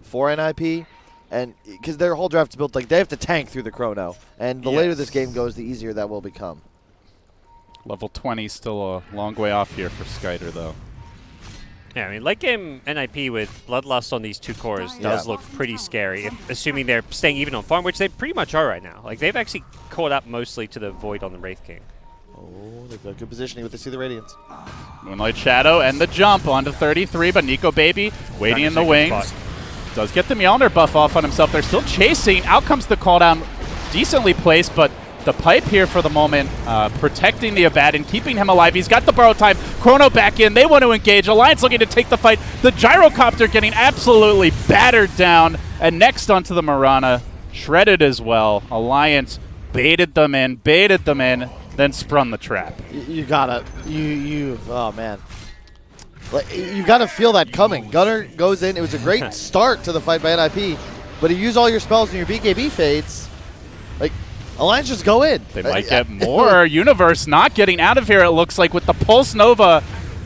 for NIP. And because their whole draft's built like they have to tank through the Chrono. And the later this game goes, the easier that will become. Level 20 still a long way off here for Skyder, though. Yeah, I mean, late game NIP with Bloodlust on these 2 cores does look pretty scary, assuming they're staying even on farm, which they pretty much are right now. Like, they've actually caught up mostly to the Void on the Wraith King. Oh, they've got good positioning with the See the Radiance. Moonlight Shadow and the jump onto 33, but Nico Baby waiting in the wings. Does get the Mjolnir buff off on himself. They're still chasing. Out comes the cooldown. Decently placed, but the pipe here for the moment, protecting the Abaddon, keeping him alive. He's got the borrow time. Chrono back in. They want to engage. Alliance looking to take the fight. The Gyrocopter getting absolutely battered down. And next onto the Mirana, shredded as well. Alliance baited them in, then sprung the trap. You gotta, oh man. Like, you gotta feel that coming. Gunner goes in. It was a great start to the fight by NIP, but you use all your spells and your BKB fades. Like, Alliance just go in. They might get more. Universe not getting out of here, it looks like, with the Pulse Nova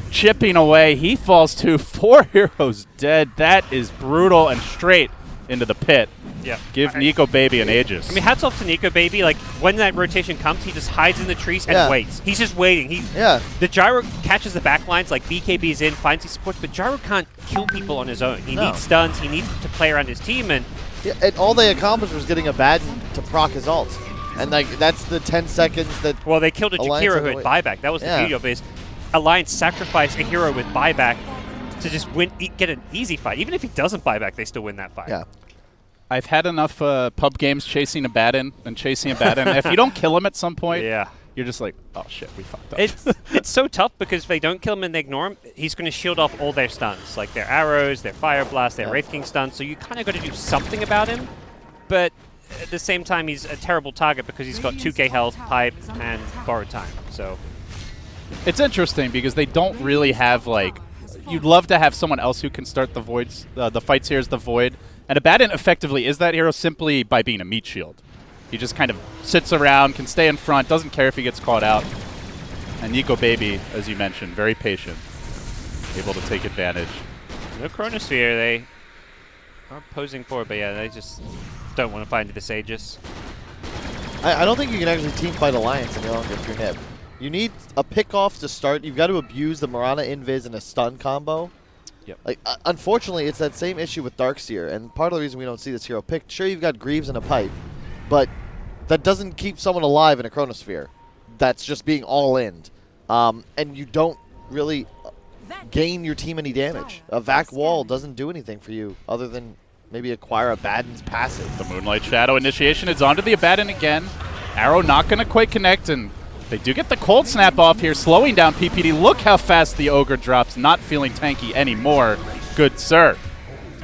chipping away. He falls to 4 heroes dead. That is brutal, and straight into the pit. Yeah. Give Nico Baby an Aegis. I mean, hats off to Nico Baby. Like, when that rotation comes, he just hides in the trees and waits. He's just waiting. The Gyro catches the backlines, like BKB's in, finds these supports, but Gyro can't kill people on his own. He needs stuns. He needs to play around his team, and and all they accomplished was getting Abaddon to proc his ult. And like that's the 10 seconds that. Well, they killed a Alliance Jakiro had who to had wait. buyback. That was the Yeah. beauty of it. Is Alliance sacrificed a hero with buyback to just win, get an easy fight. Even if he doesn't buy back, they still win that fight. Yeah. I've had enough pub games chasing a Baden and chasing a Baden. If you don't kill him at some point, Yeah. you're just like, oh shit, we fucked up. It's so tough because if they don't kill him and they ignore him, he's going to shield off all their stuns, like their arrows, their fire blast, their Wraith King stuns. So you kind of got to do something about him. But at the same time, he's a terrible target because he's got 2k health, pipe, and borrowed time. So It's interesting because they don't really have like. You'd love to have someone else who can start the voids, the fights here as the void, and Abaddon effectively is that hero simply by being a meat shield. He just kind of sits around, can stay in front, doesn't care if he gets caught out. And Nico Baby, as you mentioned, very patient, able to take advantage. no Chronosphere they are posing for, but yeah, they just don't want to find this Aegis. I don't think you can actually team fight Alliance any longer if you're Nib. You need a pick-off to start. You've got to abuse the Mirana Invis and a stun combo. Yep. Like, unfortunately, it's that same issue with Darkseer, and part of the reason we don't see this hero picked, sure, you've got Greaves and a pipe, but that doesn't keep someone alive in a Chronosphere. That's just being all in. And you don't really gain your team any damage. A Vac Wall doesn't do anything for you other than maybe acquire Abaddon's passive. The Moonlight Shadow initiation is onto the Abaddon again. Arrow not going to quite connect, and they do get the cold snap off here, slowing down PPD. Look how fast the Ogre drops, not feeling tanky anymore. Good sir.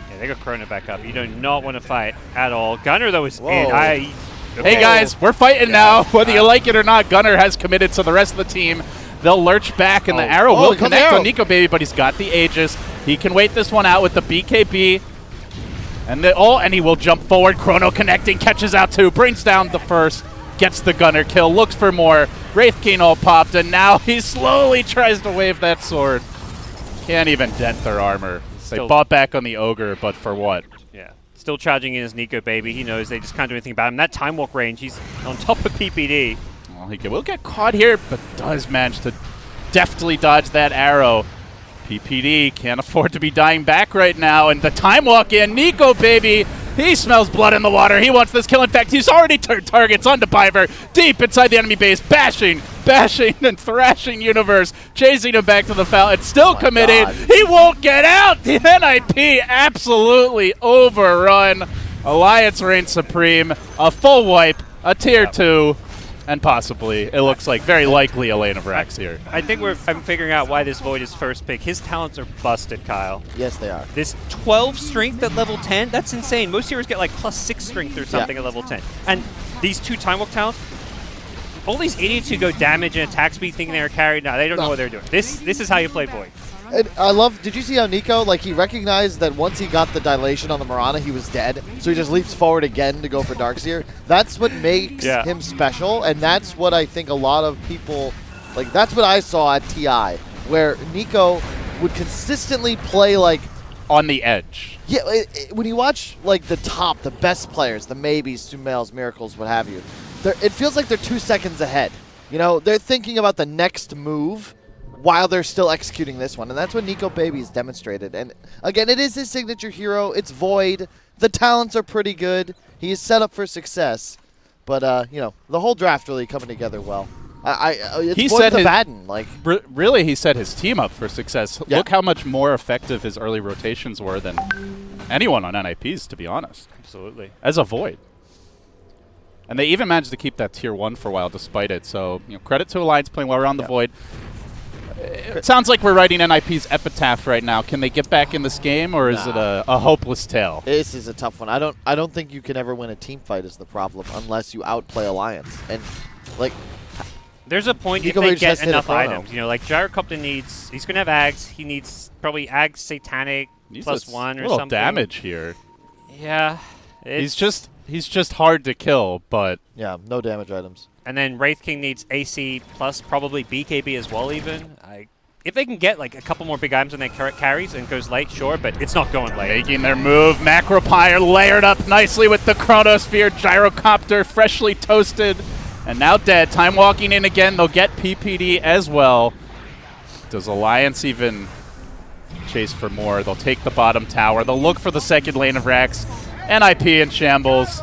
Yeah, they got Chrono back up. You do not want to fight at all. Gunner, though, is Whoa. in. Hey guys, we're fighting now. Whether you like it or not, Gunner has committed, so the rest of the team, they'll lurch back, and the arrow will here comes connect the arrow. on Nico Baby, but he's got the Aegis. He can wait this one out with the BKB. And he will jump forward. Chrono connecting, catches out two, brings down the first, gets the Gunner kill, looks for more. Wraith King all popped, and now he slowly tries to wave that sword. Can't even dent their armor. They Still- bought back on the Ogre, but for what? Yeah. Still charging in his Nico Baby. He knows they just can't do anything about him. That time walk range, he's on top of PPD. Well, he will get caught here, but does manage to deftly dodge that arrow. PPD can't afford to be dying back right now, and the time walk in, Nico Baby, he smells blood in the water. He wants this kill. In fact, he's already turned targets onto Piver, deep inside the enemy base, bashing, and thrashing Universe, chasing him back to the fountain. Still committed. God. He won't get out. The NIP absolutely overrun. Alliance reigns supreme. A full wipe, a tier 2, and possibly, it looks like, very likely a lane of Rax here. I think I'm figuring out why this Void is first pick. His talents are busted, Kyle. Yes, they are. This 12 strength at level 10, that's insane. Most heroes get like +6 strength or something at level 10. And these 2 time walk talents, all these idiots who go damage and attack speed thinking they're carried, no, they don't know what they're doing. This is how you play Void. And I love, did you see how Nico, like, he recognized that once he got the dilation on the Mirana, he was dead, so he just leaps forward again to go for Darkseer. That's what makes him special, and that's what I think a lot of people, like, that's what I saw at TI, where Nico would consistently play, like, On the edge. yeah, when you watch, like, the best players, the Maybes, Sumels, Miracles, what have you, it feels like they're 2 seconds ahead. You know, they're thinking about the next move while they're still executing this one. And that's what Nico Baby's demonstrated. And again, it is his signature hero. It's Void. The talents are pretty good. He is set up for success. But, you know, the whole draft really coming together well. It's Void the Baden. Like, really, he set his team up for success. Yeah. Look how much more effective his early rotations were than anyone on NIPs, to be honest. Absolutely. As a Void. And they even managed to keep that tier 1 for a while despite it. So, you know, credit to Alliance playing well around the Void. It sounds like we're writing NIP's epitaph right now. Can they get back in this game, or is it a hopeless tale? this is a tough one. I don't think you can ever win a team fight is the problem unless you outplay Alliance. And, like, There's a point if Nico they Baby just get has to hit a enough chrono. items. You know, like Gyrocopter needs, he's going to have Ags. He needs probably Ags Satanic Needs +1 or little something. damage here. Yeah. He's just hard to kill, but yeah, no damage items. And then Wraith King needs AC plus probably BKB as well even. If they can get like a couple more big items in their carries and goes late, sure, but it's not going late. making their move. Macropyre layered up nicely with the Chronosphere. Gyrocopter freshly toasted and now dead. Time walking in again. They'll get PPD as well. Does Alliance even chase for more? They'll take the bottom tower. They'll look for the second lane of Rax. NIP in shambles.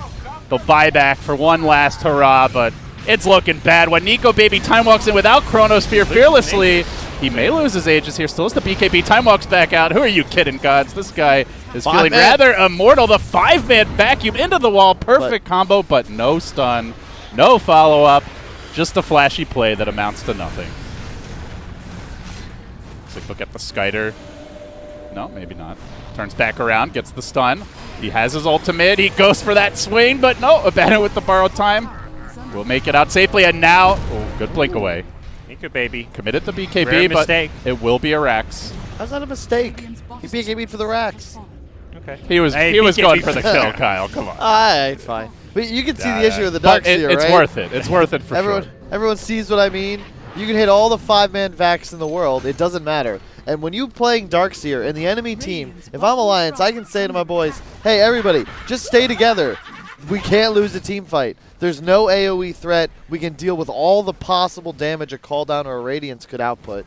They'll buy back for one last hurrah, but it's looking bad. When Nico Baby time walks in without Chronosphere fearlessly, he may lose his Aegis here. Still has the BKB. Time walks back out. Who are you kidding, gods? This guy is feeling rather immortal. The 5-man vacuum into the wall. Perfect combo, but no stun, no follow-up. Just a flashy play that amounts to nothing. Let's look at the Skiter. No, maybe not. Turns back around, gets the stun. He has his ultimate. He goes for that swing, but no, abandoned with the borrowed time. We'll make it out safely, and now, good blink away. Nico Baby. Committed to BKB, Rare but mistake. it will be a Rax. How's that a mistake? He BKB'd for the racks. Okay. He was going for the kill, Kyle. Come on. Alright, fine. But you can see the issue with the Darkseer, it's right? worth it. It's worth it for sure. Everyone sees what I mean. You can hit all the 5-man vacs in the world. It doesn't matter. And when you playing Darkseer and the enemy team, if I'm Alliance, I can say to my boys, hey, everybody, just stay together. We can't lose a team fight. There's no AoE threat. We can deal with all the possible damage a cooldown or a Radiance could output.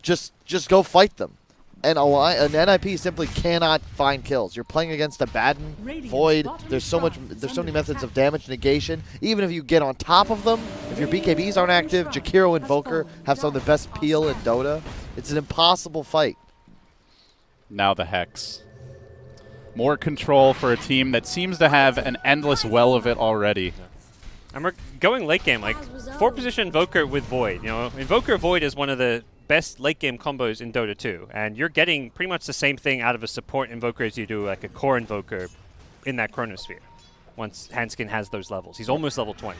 Just go fight them. And an NIP simply cannot find kills. You're playing against a Baden, Void. There's so many methods of damage negation. Even if you get on top of them, if your BKBs aren't active, Jakiro and Invoker have some of the best peel in Dota. It's an impossible fight. Now the Hex. More control for a team that seems to have an endless well of it already. And we're going late game, like 4-position Invoker with Void. You know, Invoker Void is one of the best late game combos in Dota 2, and you're getting pretty much the same thing out of a support Invoker as you do like a core Invoker in that Chronosphere. Once Hanskin has those levels, he's almost level 20.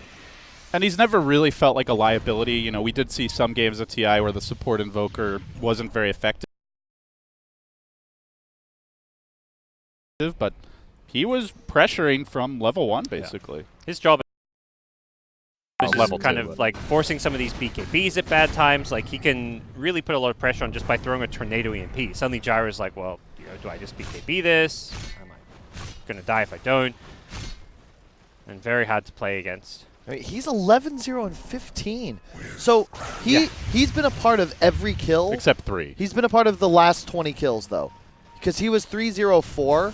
And he's never really felt like a liability. You know, we did see some games of TI where the support Invoker wasn't very effective, but he was pressuring from level 1 basically. Yeah. His job is just level kind 2, of like forcing some of these BKBs at bad times. Like he can really put a lot of pressure on just by throwing a tornado EMP. Suddenly Gyro's like, well, you know, do I just BKB this? Am I gonna die if I don't? And very hard to play against. I mean, he's 11-0 and 15. So he's been a part of every kill. Except 3. He's been a part of the last 20 kills, though. Because he was 3-0-4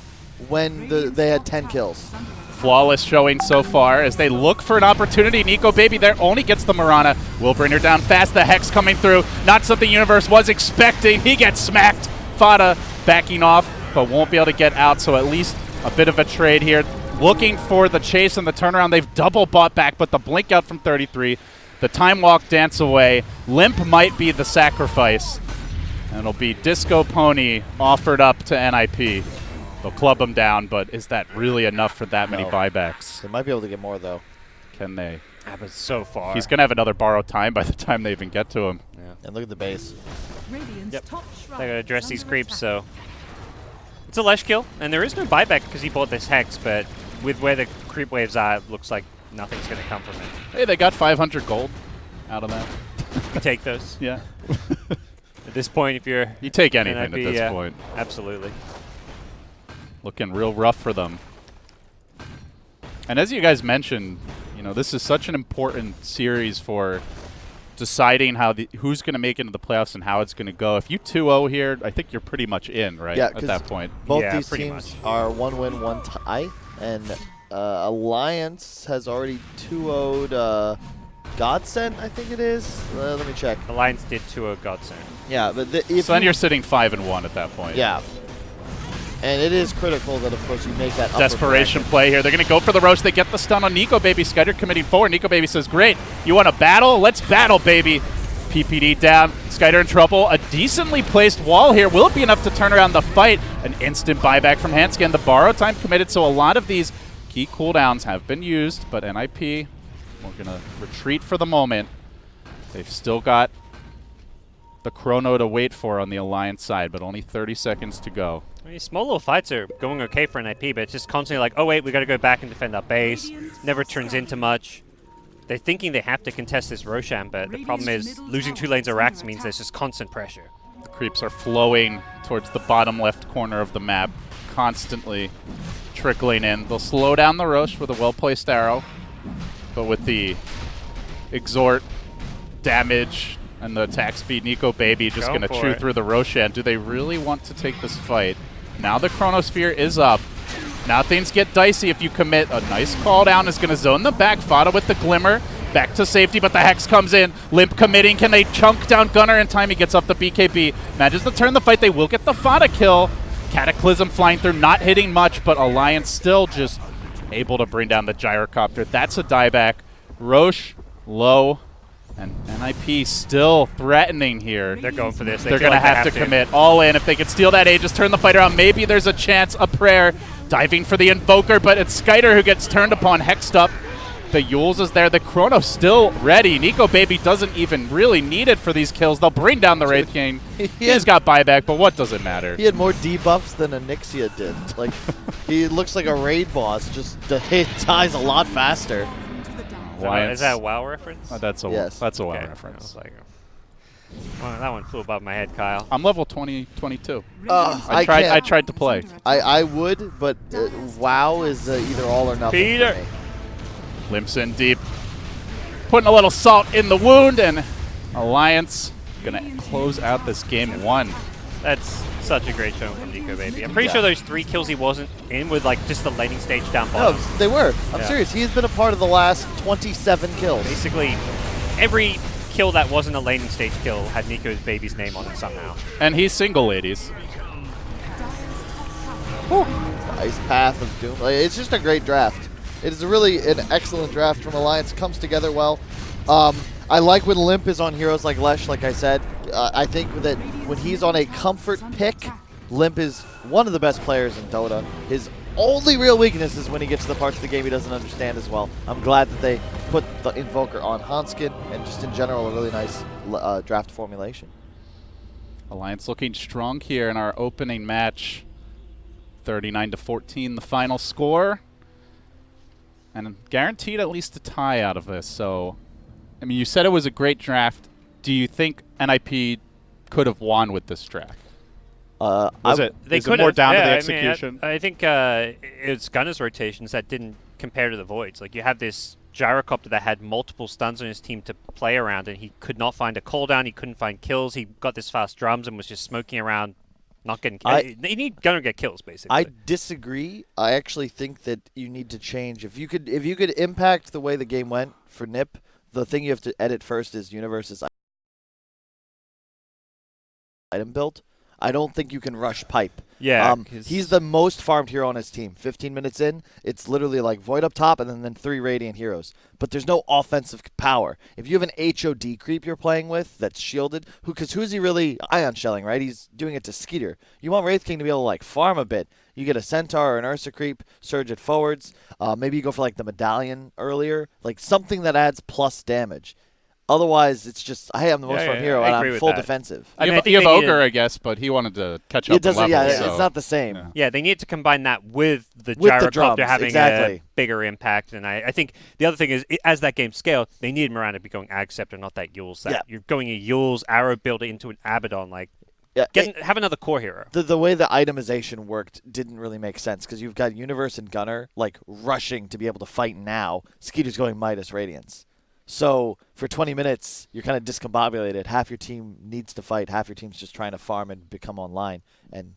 when they had 10 kills. Flawless showing so far as they look for an opportunity. Nico Baby there only gets the Mirana. Will bring her down fast. The Hex coming through. Not something Universe was expecting. He gets smacked. Fada backing off, but won't be able to get out. So at least a bit of a trade here. Looking for the chase and the turnaround. They've double bought back, but the blink out from 33. The time walk dance away. Limp might be the sacrifice. And it'll be Disco Pony offered up to NIP. They'll club him down, but is that really enough for that many buybacks? They might be able to get more, though. Can they? But so far. He's going to have another borrowed time by the time they even get to him. Yeah. And look at the base. Yep. They gotta address these creeps, so it's a Lesh kill, and there is no buyback because he bought this Hex, but with where the creep waves are, it looks like nothing's gonna come from it. Hey, they got 500 gold out of that. You take those. Yeah. At this point, if you're... You take anything NIP, at this point. Absolutely. Looking real rough for them. And as you guys mentioned, you know, this is such an important series for deciding how who's going to make it into the playoffs and how it's going to go. If you 2-0 here, I think you're pretty much in, right? Yeah, at that point. Both these teams are 1 win, 1 tie, and Alliance has already 2-0'd Godsend, I think it is. Let me check. Alliance did 2-0 Godsend. Yeah, but so then you're sitting 5-1 at that point. Yeah. And it is critical that, of course, you make that desperation play here. They're going to go for the roast. They get the stun on Nico Baby. Skiter committing forward. Nico Baby says, great. You want to battle? Let's battle, baby. PPD down. Skiter in trouble. A decently placed wall here. Will it be enough to turn around the fight? An instant buyback from Hanskin. The borrow time committed, so a lot of these key cooldowns have been used, but NIP, we're going to retreat for the moment. They've still got the chrono to wait for on the Alliance side, but only 30 seconds to go. I mean, small little fights are going okay for NIP, but it's just constantly like, oh wait, we got to go back and defend our base. Never turns into much. They're thinking they have to contest this Roshan, but the problem is losing 2 lanes of Rax means there's just constant pressure. The creeps are flowing towards the bottom left corner of the map, constantly trickling in. They'll slow down the Rosh with a well-placed arrow, but with the exhort damage and the attack speed, Nico Baby just going to chew through the Roshan. Do they really want to take this fight? Now the Chronosphere is up. Now things get dicey if you commit. A nice call down is going to zone them back. Fada with the Glimmer. Back to safety, but the Hex comes in. Limp committing. Can they chunk down Gunner in time? He gets off the BKB. Manages to turn the fight. They will get the Fada kill. Cataclysm flying through, not hitting much, but Alliance still just able to bring down the Gyrocopter. That's a dieback. Roche low, and NIP still threatening here. They're going for this. They They're feel going like to have to commit all in. If they can steal that Aegis, turn the fight around, maybe there's a chance, a prayer. Diving for the Invoker, but it's Skyder who gets turned upon, hexed up. The Yules is there. The Chrono's still ready. Nico Baby doesn't even really need it for these kills. They'll bring down the Wraith King. He's got buyback, but what does it matter? He had more debuffs than Onyxia did. Like, he looks like a raid boss. Just the hit dies a lot faster. Why Is that a WoW reference? That's a Yes. that's a WoW Okay. reference. I was like, well, that one flew above my head, Kyle. I'm level 22. I I tried to play. I would, but WoW is either all or nothing. Peter. For me. Limps in deep. Putting a little salt in the wound, and Alliance gonna close out this game 1. That's such a great show from Nico Baby. I'm pretty sure those 3 kills he wasn't in with like just the laning stage down No, bottom. they were. I'm Yeah. serious. He's been a part of the last 27 kills. Basically, every kill that wasn't a laning stage kill had Nico Baby's name on it somehow. And he's single, ladies. Nice path of doom. Like, it's just a great draft. It is really an excellent draft from Alliance. Comes together well. I like when Limp is on heroes like Lesh, like I said. I think that when he's on a comfort pick, Limp is one of the best players in Dota. His only real weakness is when he gets to the parts of the game he doesn't understand as well. I'm glad that they put the Invoker on Hanskin, and just in general a really nice draft formulation. Alliance looking strong here in our opening match. 39-14, the final score. And guaranteed at least a tie out of this. So, I mean, you said it was a great draft. Do you think NIP could have won with this draft? Is it more down to the execution? I think it's Gunner's rotations that didn't compare to the Voids. Like, you have this Gyrocopter that had multiple stuns on his team to play around, and he could not find a cooldown. He couldn't find kills. He got this fast drums and was just smoking around, not getting kills. You need Gunner to get kills, basically. I disagree. I actually think that you need to change. If you could impact the way the game went for Nip, the thing you have to edit first is Universe's item build. I don't think you can rush Pipe. Yeah. He's the most farmed hero on his team. 15 minutes in, it's literally like Void up top and then 3 Radiant heroes. But there's no offensive power. If you have an HOD creep you're playing with that's shielded, because who's he really Ion Shelling, right? He's doing it to Skeeter. You want Wraith King to be able to like farm a bit. You get a Centaur or an Ursa creep, surge it forwards. Maybe you go for like the Medallion earlier. Like something that adds plus damage. Otherwise, it's just, hey, I'm the most farmed hero, and I'm full defensive. You have Ogre, I guess, but he wanted to catch up in level. Yeah, so. it's not the same. Yeah, they need to combine that with the Gyrocopter having a bigger impact. And I think the other thing is, as that game scaled, they needed Miranda to be going Agceptor, not that Yule's. You're going a Yule's arrow builder into an Abaddon. Like, have another core hero. The way the itemization worked didn't really make sense, because you've got Universe and Gunner like rushing to be able to fight now. Skeeter's going Midas Radiance. So for 20 minutes, you're kind of discombobulated. Half your team needs to fight. Half your team's just trying to farm and become online. And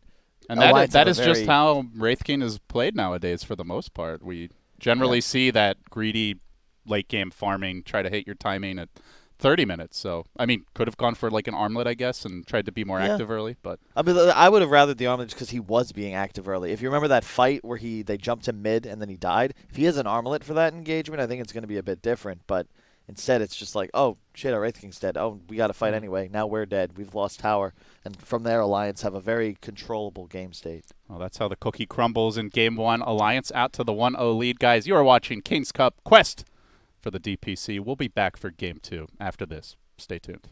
that is just how Wraith King is played nowadays for the most part. We generally see that greedy late game farming, try to hit your timing at 30 minutes. So, I mean, could have gone for like an armlet, I guess, and tried to be more active early. But I mean, I would have rathered the armlet just because he was being active early. If you remember that fight where they jumped him mid and then he died, if he has an armlet for that engagement, I think it's going to be a bit different. But instead, it's just like, oh, shit, our Wraith King's dead. Oh, we got to fight anyway. Now we're dead. We've lost tower. And from there, Alliance have a very controllable game state. Well, that's how the cookie crumbles in Game 1. Alliance out to the 1-0 lead. Guys, you are watching King's Cup Quest for the DPC. We'll be back for Game 2 after this. Stay tuned.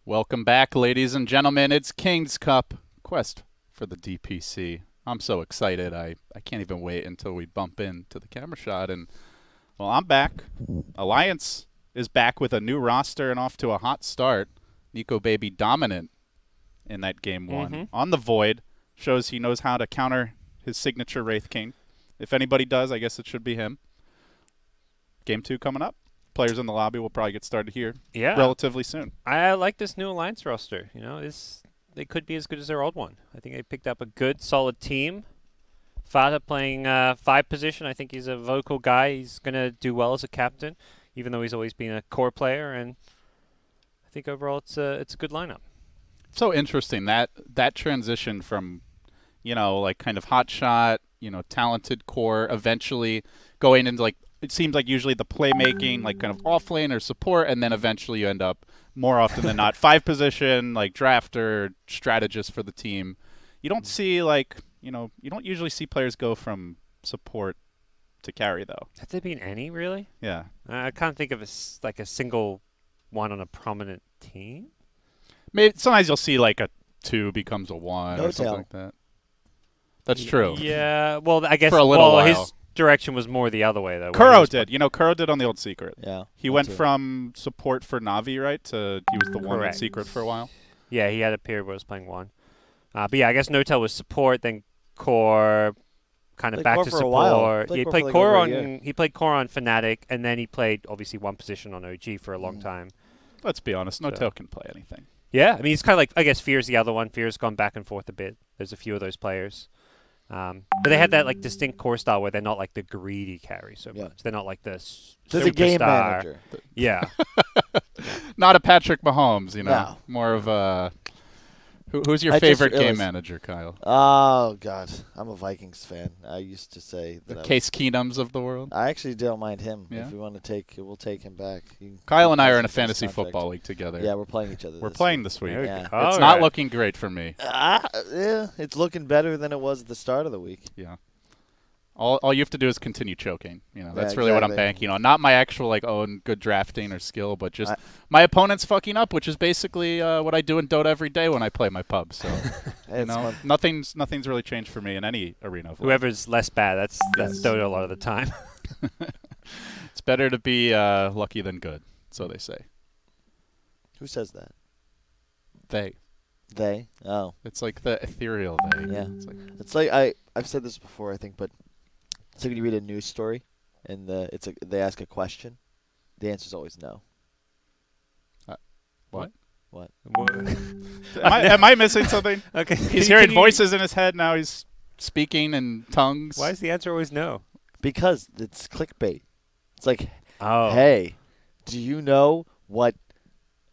Welcome back, ladies and gentlemen. It's King's Cup Quest for the DPC. I'm so excited. I can't even wait until we bump into the camera shot. And, well, I'm back. Alliance is back with a new roster and off to a hot start. Nico Baby dominant in that game one. On the Void, shows he knows how to counter his signature Wraith King. If anybody does, I guess it should be him. Game 2 coming up. Players in the lobby will probably get started here relatively soon. I like this new Alliance roster. You know, they could be as good as their old one. I think they picked up a good, solid team. Fata playing 5 position. I think he's a vocal guy. He's going to do well as a captain, even though he's always been a core player. And I think overall it's a good lineup. So interesting that transition from, you know, like kind of hot shot, you know, talented core, eventually going into like, it seems like usually the playmaking, like kind of off lane or support, and then eventually you end up more often than not 5 position, like drafter, strategist for the team. You don't see like, you know, you don't usually see players go from support to carry though. Have there been any really? Yeah. I can't think of a single one on a prominent team. Maybe sometimes you'll see like a 2 becomes a 1 or something like that. That's true. Yeah. Well, I guess for a little while. His direction was more the other way though. Kuro did. You know, Kuro did on the old Secret. Yeah. He went from support for Navi, right, to he was the one in Secret for a while. Yeah, he had a period where he was playing 1. But yeah, I guess Notel was support, then core, kind of back to support. He played core on Fnatic, and then he played obviously 1 position on OG for a long time. Let's be honest, Notel can play anything. Yeah, I mean he's kind of like, I guess Fear's the other one. Fear's gone back and forth a bit. There's a few of those players. But they had that like distinct core style where they're not like the greedy carry so much. They're not like the They're the game manager. Yeah. Not a Patrick Mahomes, you know. No. More of a who's your favorite game manager, Kyle? Oh God, I'm a Vikings fan. I used to say that the Case Keenums of the world. I actually don't mind him. Yeah? If we want to take, we'll take him back. Kyle and I are in a fantasy football league together. Yeah, we're playing each other. We're playing this week. Yeah. It's not looking great for me. Yeah, it's looking better than it was at the start of the week. Yeah. All you have to do is continue choking. You know, that's really what I'm banking on. Not my actual like own good drafting or skill, but just my opponent's fucking up, which is basically what I do in Dota every day when I play my pub. So you know, nothing's really changed for me in any arena. Whoever's less bad, that's Dota a lot of the time. It's better to be lucky than good, so they say. Who says that? They. They? Oh. It's like the ethereal they. Yeah. It's like I've said this before, I think, but it's like when you read a news story and they ask a question, the answer's always no. What? What? am I missing something? Okay. He's hearing voices in his head now. He's speaking in tongues. Why is the answer always no? Because it's clickbait. It's like, hey, do you know what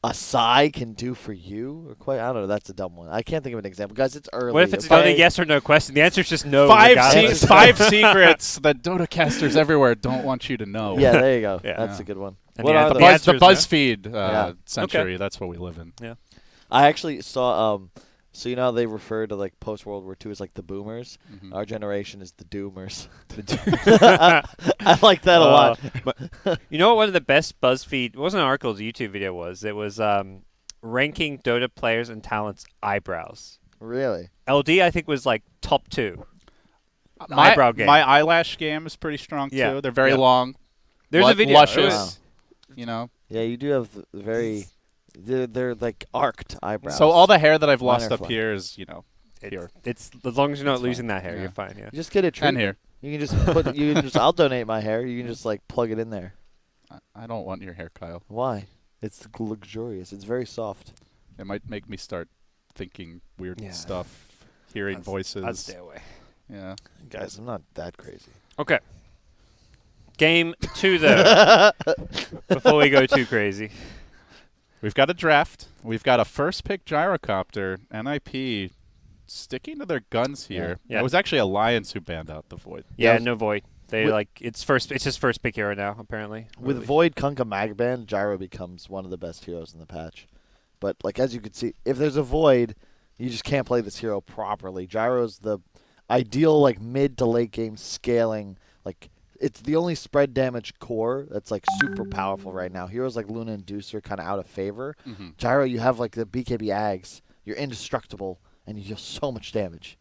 a Psy can do for you? Or I don't know. That's a dumb one. I can't think of an example. Guys, it's early. What if it's not a yes or no question? The answer is just no. 5 secrets that Dota casters everywhere don't want you to know. Yeah, there you go. That's a good one. What are the BuzzFeed century. That's what we live in. Yeah. I actually saw... So you know how they refer to like post-World War II as like the boomers? Our generation is the doomers. I like that a lot. You know what one of the best BuzzFeed, it wasn't an article, it was a YouTube video was? It was ranking Dota players and talents' eyebrows. Really? LD I think was like top 2. Eyebrow game. My eyelash game is pretty strong too. They're very long. There's a video. Luscious. You know? Yeah, you do have very... They're like arced eyebrows. So all the hair that I've lost up here is, you know, here. It's as long as you're not losing that hair, you're fine. Yeah. You just get a treatment. And here. You can just put. You can just. I'll donate my hair. You can just like plug it in there. I don't want your hair, Kyle. Why? It's luxurious. It's very soft. It might make me start thinking weird stuff, hearing voices. I'd stay away. Yeah. Guys, I'm not that crazy. Okay. Game 2 though. Before we go too crazy. We've got a draft. We've got a first pick gyrocopter. NIP sticking to their guns here. Yeah. It was actually Alliance who banned out the Void. Yeah, no Void. They it's his first pick hero now, apparently. With Void Kunkka Magban, Gyro becomes one of the best heroes in the patch. But like as you can see, if there's a Void, you just can't play this hero properly. Gyro's the ideal like mid to late game scaling like it's the only spread damage core that's like super powerful right now. Heroes like Luna and Deuce are kind of out of favor. Gyro, you have like the BKB Ags. You're indestructible, and you deal so much damage.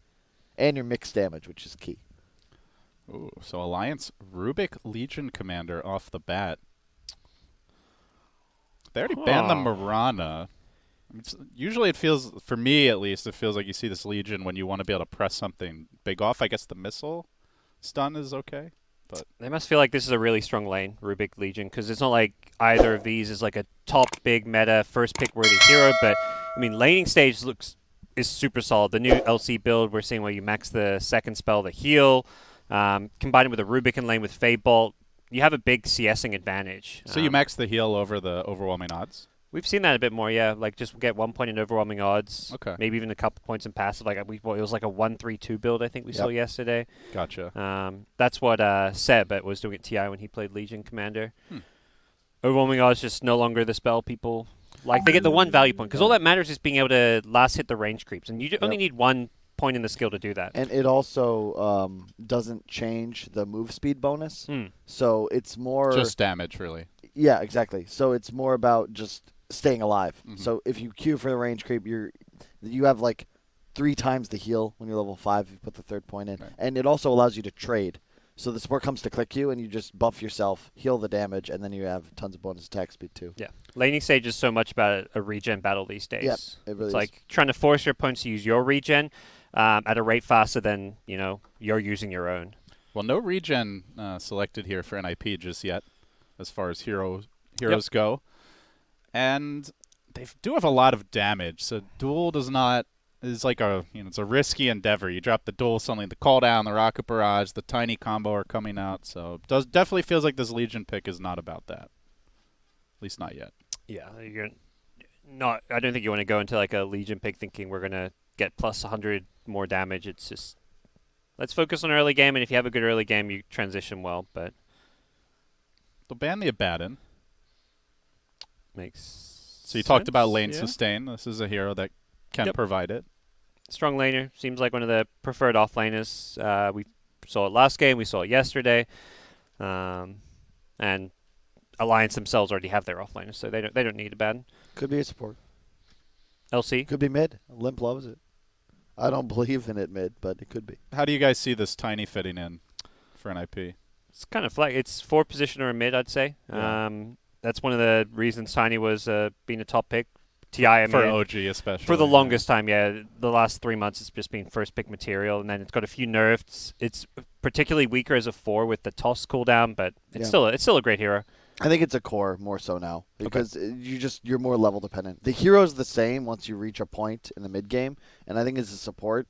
And your mixed damage, which is key. Ooh, so Alliance Rubik Legion Commander off the bat. They already banned the Mirana. Usually it feels, for me at least, it feels like you see this Legion when you want to be able to press something big off. I guess the missile stun is okay. But They must feel like this is a really strong lane, Rubik Legion, because it's not like either of these is like a top big meta first pick worthy hero. But I mean, laning stage is super solid. The new LC build we're seeing where you max the second spell, the heal, combine it with a Rubik in lane with Fade Bolt, you have a big CSing advantage. so you max the heal over the overwhelming odds. We've seen that a bit more, yeah. Like just get 1 point in overwhelming odds. Okay. Maybe even a couple points in passive. Like it was like a 1-3-2 build I think we saw yesterday. Gotcha. That's what Seb was doing at TI when he played Legion Commander. Overwhelming odds just no longer the spell people like. They get the one value point because all that matters is being able to last hit the range creeps, and you only need 1 point in the skill to do that. And it also doesn't change the move speed bonus. So it's more... Just damage, really. Yeah, exactly. So it's more about just staying alive. So if you queue for the range creep, you have like 3 times the heal when you're level 5 if you put the 3rd point in. Right. And it also allows you to trade. So the support comes to click you, and you just buff yourself, heal the damage, and then you have tons of bonus attack speed too. Yeah. Laning stage is so much about a regen battle these days. Yeah, it really it's is. like trying to force your opponents to use your regen at a rate faster than, you're using your own. Well, no regen selected here for NIP just yet, as far as heroes go. And they do have a lot of damage, so duel is like it's a risky endeavor. You drop the duel, suddenly the call down, the rocket barrage, the tiny combo are coming out, so it definitely feels like this Legion pick is not about that. At least not yet. Yeah, I don't think you want to go into like a Legion pick thinking we're gonna get plus 100 more damage. It's just let's focus on early game, and if you have a good early game, you transition well. But they'll ban the Abaddon. So you talked about lane sustain. This is a hero that can provide it. Strong laner. Seems like one of the preferred offlaners. We saw it last game. We saw it yesterday. And Alliance themselves already have their offlaners, so they don't need a bad. Could be a support. LC? Could be mid. Limp loves it. I don't believe in it mid, but it could be. How do you guys see this Tiny fitting in for NIP? It's kind of flat. It's 4 position or a mid, I'd say. Yeah. That's one of the reasons Tiny was being a top pick. TI, for OG especially. For the longest time, yeah. The last 3 months, it's just been first pick material, and then it's got a few nerfs. It's particularly weaker as a 4 with the toss cooldown, but it's still a great hero. I think it's a core more so now because you're more level dependent. The hero's the same once you reach a point in the mid game, and I think as a support,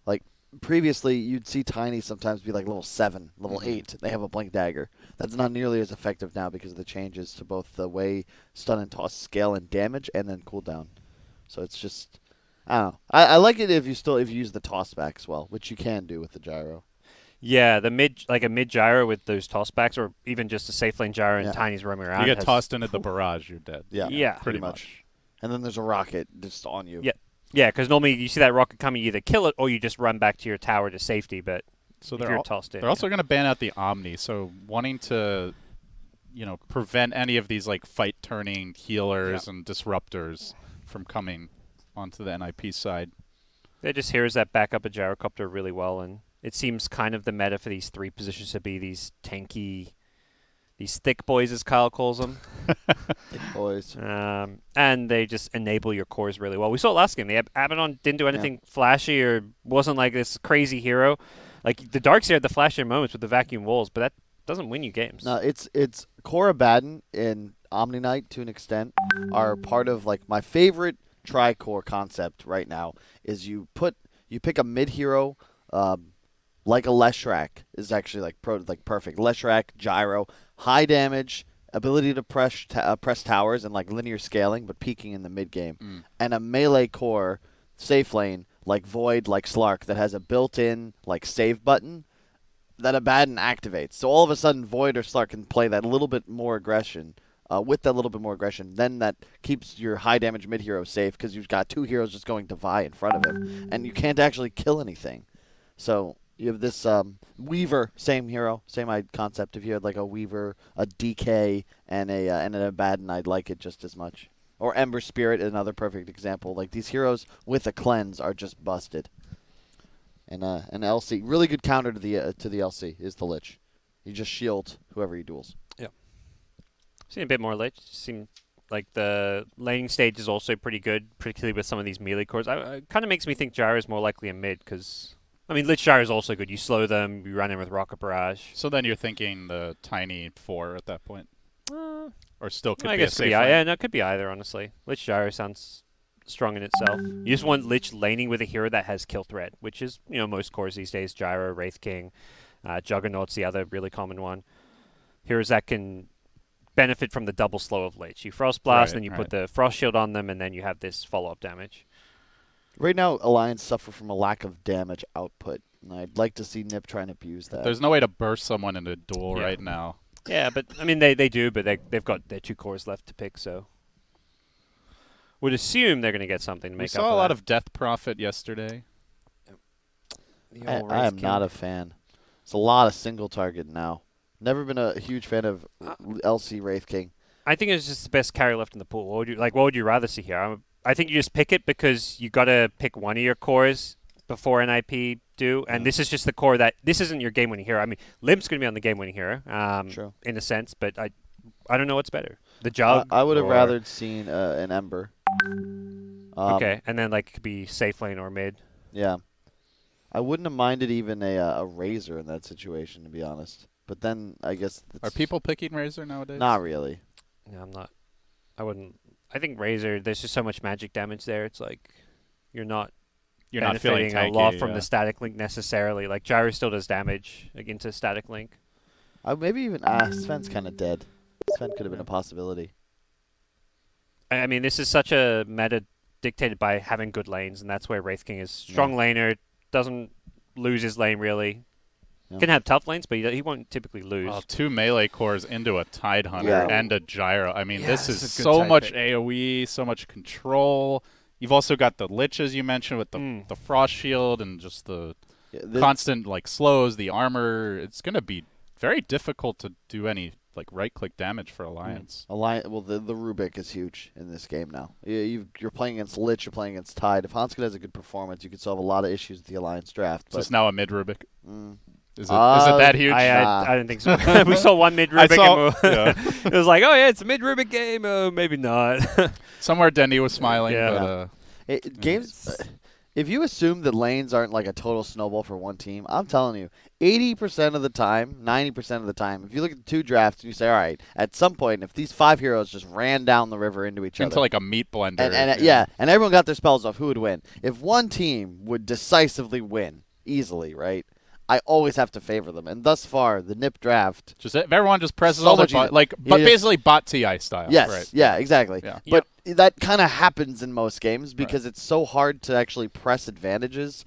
like previously you'd see Tiny sometimes be like level 7, level 8. They have a blink dagger. That's not nearly as effective now because of the changes to both the way stun and toss scale and damage, and then cooldown. So it's just I don't know. I like it if you use the toss back as well, which you can do with the gyro. Yeah, the a mid gyro with those tossbacks, or even just a safe lane gyro and Tiny's roaming around. You get tossed into the barrage, you're dead. Yeah, pretty much. And then there's a rocket just on you. Yeah, because normally you see that rocket coming, you either kill it or you just run back to your tower to safety. But so if you're tossed in, they're also going to ban out the Omni. So wanting to, prevent any of these like fight turning healers and disruptors from coming onto the NIP side. They're just heroes that back up a gyrocopter really well, and it seems kind of the meta for these 3 positions to be these tanky, these thick boys, as Kyle calls them. Thick boys. And they just enable your cores really well. We saw it last game. The Abaddon didn't do anything flashy or wasn't like this crazy hero. Like the Darkseer had the flashier moments with the vacuum walls, but that doesn't win you games. No, it's core Abaddon and Omni Knight to an extent are part of like my favorite tri-core concept right now is you pick a mid hero like a Leshrac is actually like perfect. Leshrac, gyro, high damage, ability to press towers and like linear scaling, but peaking in the mid game, and a melee core safe lane like Void, like Slark that has a built-in like save button that Abaddon activates. So all of a sudden, Void or Slark can play that little bit more aggression. With that little bit more aggression, then that keeps your high damage mid hero safe because you've got 2 heroes just going to vie in front of him, and you can't actually kill anything. So You have this Weaver, same hero, same concept. If you had like a Weaver, a DK, and an Abaddon, I'd like it just as much. Or Ember Spirit, another perfect example. Like these heroes with a cleanse are just busted. And an LC, really good counter to the LC is the Lich. You just shield whoever he duels. Yeah. Seen a bit more Lich. Seem like the laning stage is also pretty good, particularly with some of these melee cores. It kind of makes me think Gyro is more likely a mid because. I mean, Lich Gyro is also good. You slow them, you run in with Rocket Barrage. So then you're thinking the tiny 4 at that point? Or still could I be a guess safe yeah, no, it could be either, honestly. Lich Gyro sounds strong in itself. You just want Lich laning with a hero that has kill threat, which is, most cores these days. Gyro, Wraith King, Juggernaut's the other really common one. Heroes that can benefit from the double slow of Lich. You Frost Blast, then you put the Frost Shield on them, and then you have this follow-up damage. Right now, Alliance suffer from a lack of damage output. And I'd like to see Nip try and abuse that. There's no way to burst someone into a duel right now. Yeah, but I mean, they do, but they've got their 2 cores left to pick, so would assume they're going to get something to make up. We saw a lot of Death Prophet yesterday. I am not a fan. It's a lot of single target now. Never been a huge fan of LC Wraith King. I think it's just the best carry left in the pool. What would you rather see here? I think you just pick it because you got to pick one of your cores before NIP do, and this is just the core that this isn't your game-winning hero. I mean, Limp's going to be on the game-winning hero, in a sense, but I don't know what's better. The Jug. I would have rather seen an Ember. Okay, and then like it could be safe lane or mid. Yeah, I wouldn't have minded even a Razor in that situation, to be honest. But then I guess are people picking Razor nowadays? Not really. No, I'm not. I wouldn't. I think Razor, there's just so much magic damage there. It's like you're not feeling a lot from the static link necessarily. Like Gyro still does damage into static link. Maybe even Sven's kind of dead. Sven could have been a possibility. I mean, this is such a meta dictated by having good lanes, and that's where Wraith King is strong laner. Doesn't lose his lane really. Can have tough lanes, but he won't typically lose. Well, 2 melee cores into a Tidehunter and a Gyro. I mean, this is so much AoE, so much control. You've also got the Lich, as you mentioned, with the Frost Shield and just the constant slows, the armor. It's going to be very difficult to do any right-click damage for Alliance. Well, the Rubik is huge in this game now. You're playing against Lich, you're playing against Tide. If Hanska has a good performance, you could solve a lot of issues with the Alliance draft. So it's now a mid Rubik. Is it that huge? I didn't think so. We saw one mid Rubik. It was like, oh yeah, it's a mid Rubik game. Maybe not. Somewhere Dendy was smiling. But, games. If you assume that lanes aren't like a total snowball for one team, I'm telling you, 80% of the time, 90% of the time, if you look at the 2 drafts and you say, all right, at some point, if these 5 heroes just ran down the river into each other. Into like a meat blender. And everyone got their spells off, who would win? If one team would decisively win, easily, right? I always have to favor them. And thus far, the NIP draft. Just if everyone just presses all their basically bot TI style. Yes. Right. Yeah, exactly. Yeah. But that kind of happens in most games because it's so hard to actually press advantages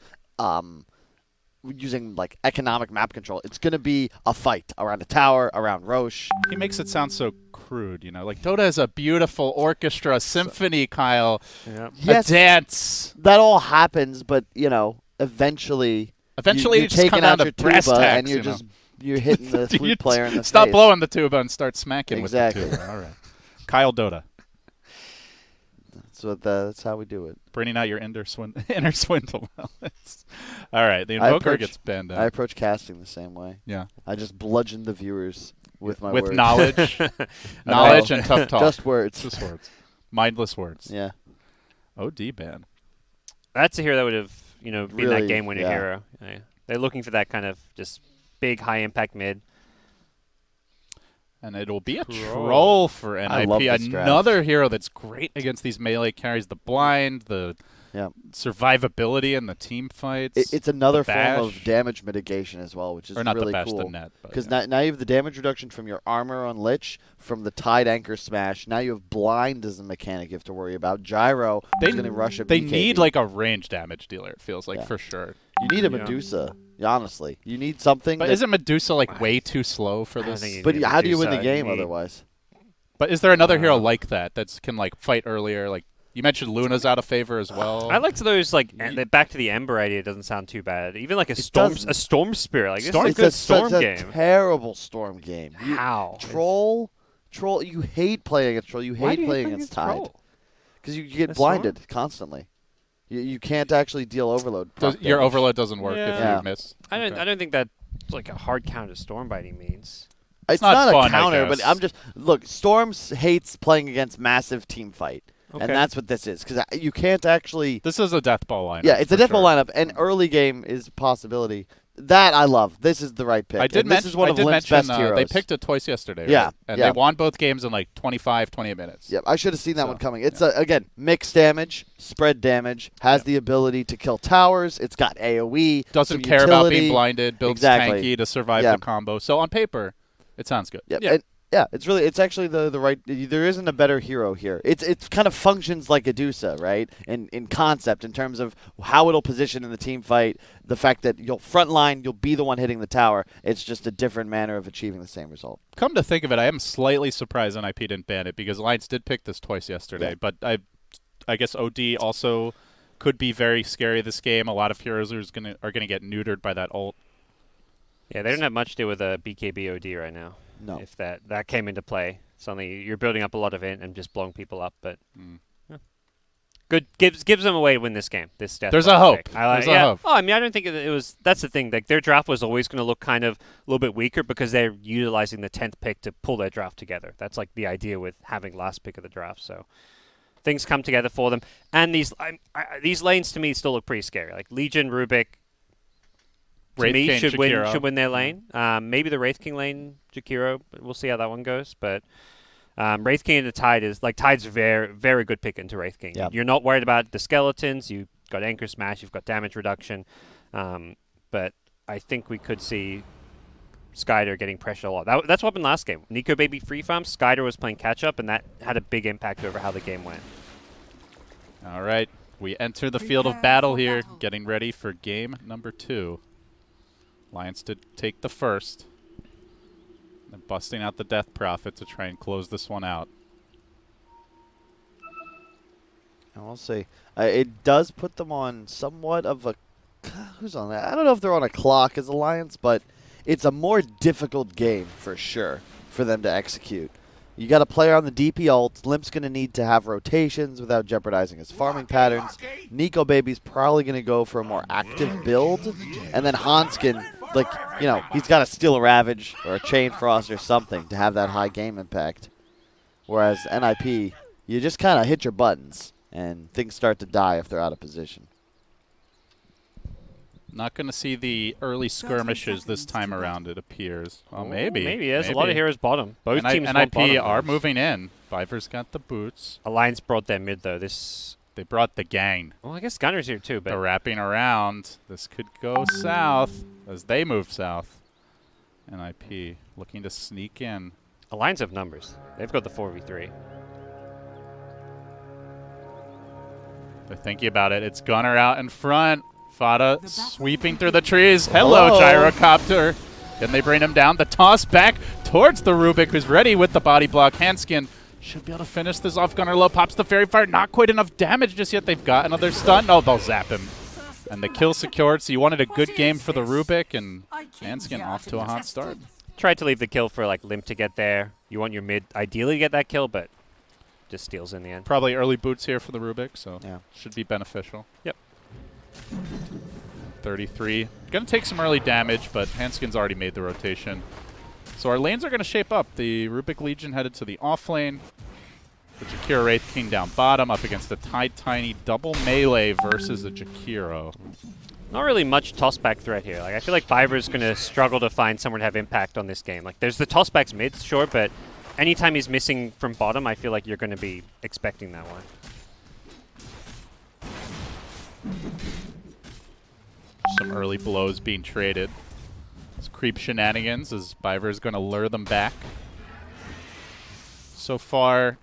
using economic map control. It's going to be a fight around a tower, around Roche. He makes it sound so crude, Dota is a beautiful orchestra, symphony, Kyle. Yeah. Yes, a dance. That all happens, but, eventually... Eventually, you're you just taking come out down your to brass tuba tacks, and you're hitting the flute player in the Stop face. blowing the tuba and start smacking Exactly. with the tuba. All right. Kyle Dota. That's how we do it. Bringing out your inner swindle. All right. The Invoker gets banned out. I approach casting the same way. Yeah. I just bludgeon the viewers with my words. With knowledge. Knowledge and tough talk. Just words. Just words. Mindless words. Yeah. OD ban. That's a hero that would have, been Really, that game-winning hero. Yeah. They're looking for that kind of just big, high-impact mid. And it'll be a troll for NIP. I love this draft. Another hero that's great against these melee carries. The blind, the survivability in the team fights. It's another form of damage mitigation as well, which is really cool. Because now you have the damage reduction from your armor on Lich, from the Tide Anchor Smash. Now you have blind as a mechanic you have to worry about. Gyro is going to rush a They BKB. need a range damage dealer, it feels like, for sure. You need a Medusa, honestly. You need something. But isn't Medusa way too slow for this? But how do you win the game otherwise? But is there another hero like that can fight earlier, You mentioned Luna's out of favor as well. I liked those the back to the Ember idea doesn't sound too bad. Even like a storm spirit. Like Storm- this is a good storm it's game. a terrible storm game. How? Troll, you hate playing against Troll. You Why hate do you playing play against against Tide. Troll? Because you get A storm? blinded constantly. You can't actually deal overload. Your damage. overload doesn't work if Yeah. you miss. I Okay. don't think that's like a hard counter storm by any means. It's not not fun, a I counter, but guess. I'm just look. Storms hates playing against massive team fight, Okay. and that's what this is. Because you can't actually. This is a death ball lineup. Yeah, it's a for death ball sure. lineup, and early game is a possibility. That I love. This is the right pick. I did and this is one of Limp's mention best heroes. they picked it twice yesterday. Yeah, right? And yeah. they won both games in like 25, 28 minutes. Yep, I should have seen that So, one coming. It's again mixed damage, spread damage, has the ability to kill towers. It's got AOE. Doesn't some care about utility. being blinded. Builds Exactly. tanky to survive Yeah. the combo. So on paper, it sounds good. Yep. Yeah. And, it's actually the right. There isn't a better hero here. It kind of functions like a Dusa, right? In concept, in terms of how it'll position in the team fight. The fact that you'll front line, you'll be the one hitting the tower. It's just a different manner of achieving the same result. Come to think of it, I am slightly surprised NIP didn't ban it because Alliance did pick this twice yesterday. Yeah. But I guess OD also could be very scary this game. A lot of heroes are gonna get neutered by that ult. Yeah, they don't have much to do with a BKB OD right now. No. If that came into play, suddenly you're building up a lot of int and just blowing people up. But yeah. Good gives them a way to win this game. This death There's ball a hope. pick. I like, There's a hope. Oh, I mean, I don't think it was. That's the thing. Like their draft was always going to look kind of a little bit weaker because they're utilizing the 10th pick to pull their draft together. That's like the idea with having last pick of the draft. So things come together for them. And these lanes to me still look pretty scary. Like Legion, Rubik. To Wraith me, King, should Jakiro. win their lane. Maybe the Wraith King lane, Jakiro. But we'll see how that one goes. But Wraith King into Tide is Tide's very very good pick into Wraith King. Yep. You're not worried about the skeletons. You've got Anchor Smash. You've got damage reduction. But I think we could see Skyder getting pressured a lot. That's what happened last game. Nico Baby free farm. Skyder was playing catch up, and that had a big impact over how the game went. All right, we enter the field of battle here, getting ready for game number 2. Alliance to take the first. They're busting out the Death Prophet to try and close this one out. And we'll see. It does put them on somewhat of a. Who's on that? I don't know if they're on a clock as Alliance, but it's a more difficult game for sure for them to execute. You got a player on the DP ult. Limp's going to need to have rotations without jeopardizing his farming patterns. Nico Baby's probably going to go for a more active build. And then Hanskin, he's got to steal a Ravage or a Chain Frost or something to have that high game impact. Whereas NIP, you just kind of hit your buttons and things start to die if they're out of position. Not going to see the early skirmishes this time around, it appears. Well, maybe. Maybe. There's a lot of heroes bottom. Both teams want NIP bottom are heroes. moving in. Viver's got the boots. Alliance brought their mid, though. They brought the gang. Well, I guess Gunner's here, too. They're But wrapping around. This could go south as they move south. NIP looking to sneak in. Alliance have numbers. They've got the 4v3. They're thinking about it. It's Gunner out in front. Fada sweeping through the trees. Hello, Gyrocopter. Then they bring him down. The toss back towards the Rubik, who's ready with the body block. Hanskin should be able to finish this off. Gunner low, pops the Fairy Fire. Not quite enough damage just yet. They've got another stun. Oh, they'll zap him. And the kill secured. So you wanted a good game for the Rubik, and Hanskin off to a hot start. Tried to leave the kill for Limp to get there. You want your mid ideally to get that kill, but just steals in the end. Probably early boots here for the Rubik, so Yeah. should be beneficial. Yep. 33. Going to take some early damage, but Hanskin's already made the rotation. So our lanes are going to shape up. The Rubik Legion headed to the off lane. The Jakiro Wraith King down bottom up against the Tide Tiny double melee versus the Jakiro. Not really much tossback threat here. I feel like Biver's going to struggle to find someone to have impact on this game. There's the tossbacks mid, sure, but anytime he's missing from bottom, I feel like you're going to be expecting that one. Some early blows being traded. It's creep shenanigans as Biver is going to lure them back. So far,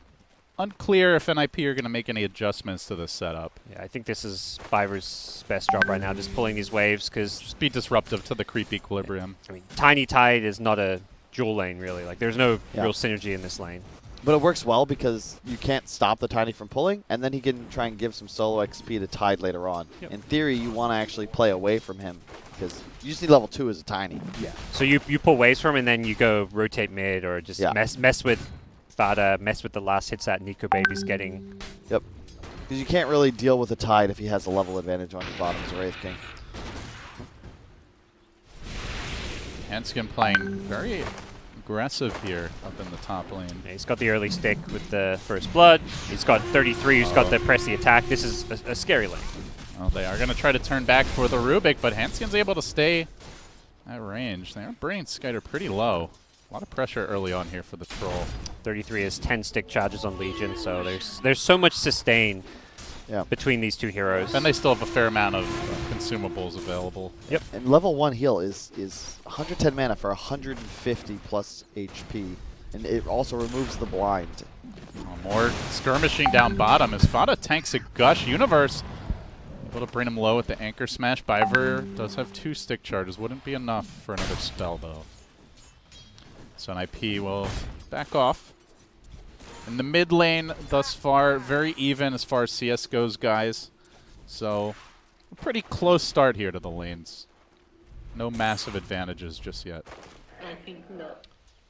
unclear if NIP are going to make any adjustments to this setup. Yeah, I think this is Biver's best job right now, just pulling these waves, because Just be disruptive to the creep equilibrium. Tiny Tide is not a dual lane, really. There's no Yeah. real synergy in this lane. But it works well because you can't stop the Tiny from pulling, and then he can try and give some solo XP to Tide later on. Yep. In theory, you want to actually play away from him because you just need level 2 as a Tiny. Yeah. So you pull waves from him, and then you go rotate mid or just mess with Fada, mess with the last hits that Nico Baby's getting. Yep. Because you can't really deal with a Tide if he has a level advantage on your bottom as a Wraith King. Hanskin playing very aggressive here up in the top lane. Yeah, he's got the early stick with the first blood. He's got 33 who's got the press the attack. This is a scary lane. Well, they are going to try to turn back for the Rubik, but Hanskin's able to stay at range. They are bringing Skiter pretty low. A lot of pressure early on here for the Troll. 33 is 10 stick charges on Legion, so there's so much sustain between these two heroes. And they still have a fair amount of consumables available. Yep. And level 1 heal is 110 mana for 150 plus HP. And it also removes the blind. More skirmishing down bottom as Fada tanks a Gush Universe. Able to bring him low with the Anchor Smash. Biver does have 2 stick charges. Wouldn't be enough for another spell, though. So an IP will back off. In the mid lane thus far, very even as far as CS goes, guys. So a pretty close start here to the lanes. No massive advantages just yet. I think not.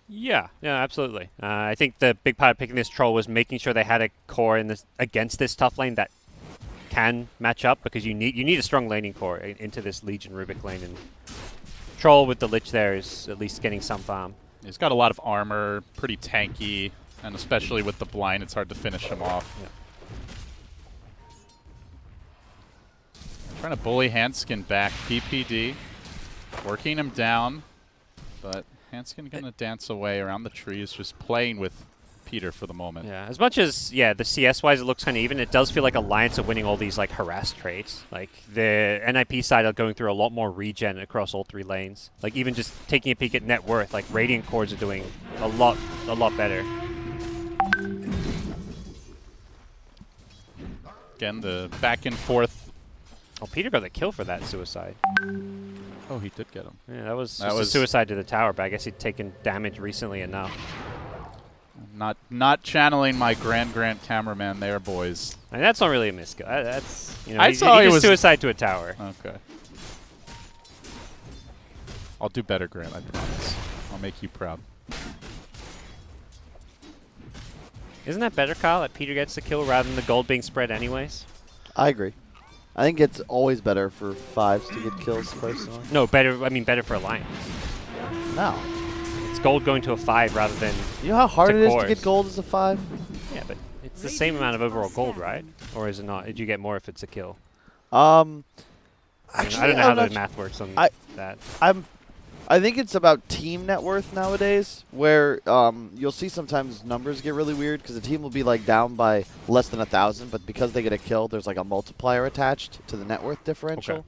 Yeah, absolutely. I think the big part of picking this Troll was making sure they had a core in this against this tough lane that can match up, because you need a strong laning core into this Legion Rubik lane, and Troll with the Lich there is at least getting some farm. He's got a lot of armor, pretty tanky, and especially with the blind, it's hard to finish him off. Yeah. Trying to bully Hanskin back. PPD working him down, but Hanskin gonna dance away around the trees, just playing with Peter for the moment. Yeah, as much as the CS-wise it looks kind of even, it does feel like Alliance are winning all these like harass trades. Like the NIP side are going through a lot more regen across all 3 lanes. Like even just taking a peek at net worth, like Radiant cores are doing a lot better. Again, the back and forth. Oh, Peter got the kill for that suicide. Oh, he did get him. Yeah, that was a suicide to the tower, but I guess he'd taken damage recently enough. Not channeling my Grand cameraman there, boys. And that's not really a miskill. That's I saw he he just was suicide to a tower. Okay. I'll do better, Grant. I promise. I'll make you proud. Isn't that better, Kyle? That Peter gets the kill rather than the gold being spread anyways? I agree. I think it's always better for 5s to get kills, personally. No, better. I mean, better for Alliance. No. It's gold going to a 5 rather than. You know how hard it is cores. to get gold as a 5? Yeah, but it's the same amount of overall gold, right? Or is it not? Did you get more if it's a kill? Actually, I don't know how the math works on that. I think it's about team net worth nowadays, where you'll see sometimes numbers get really weird because the team will be like down by less than 1,000, but because they get a kill, there's like a multiplier attached to the net worth differential. Okay.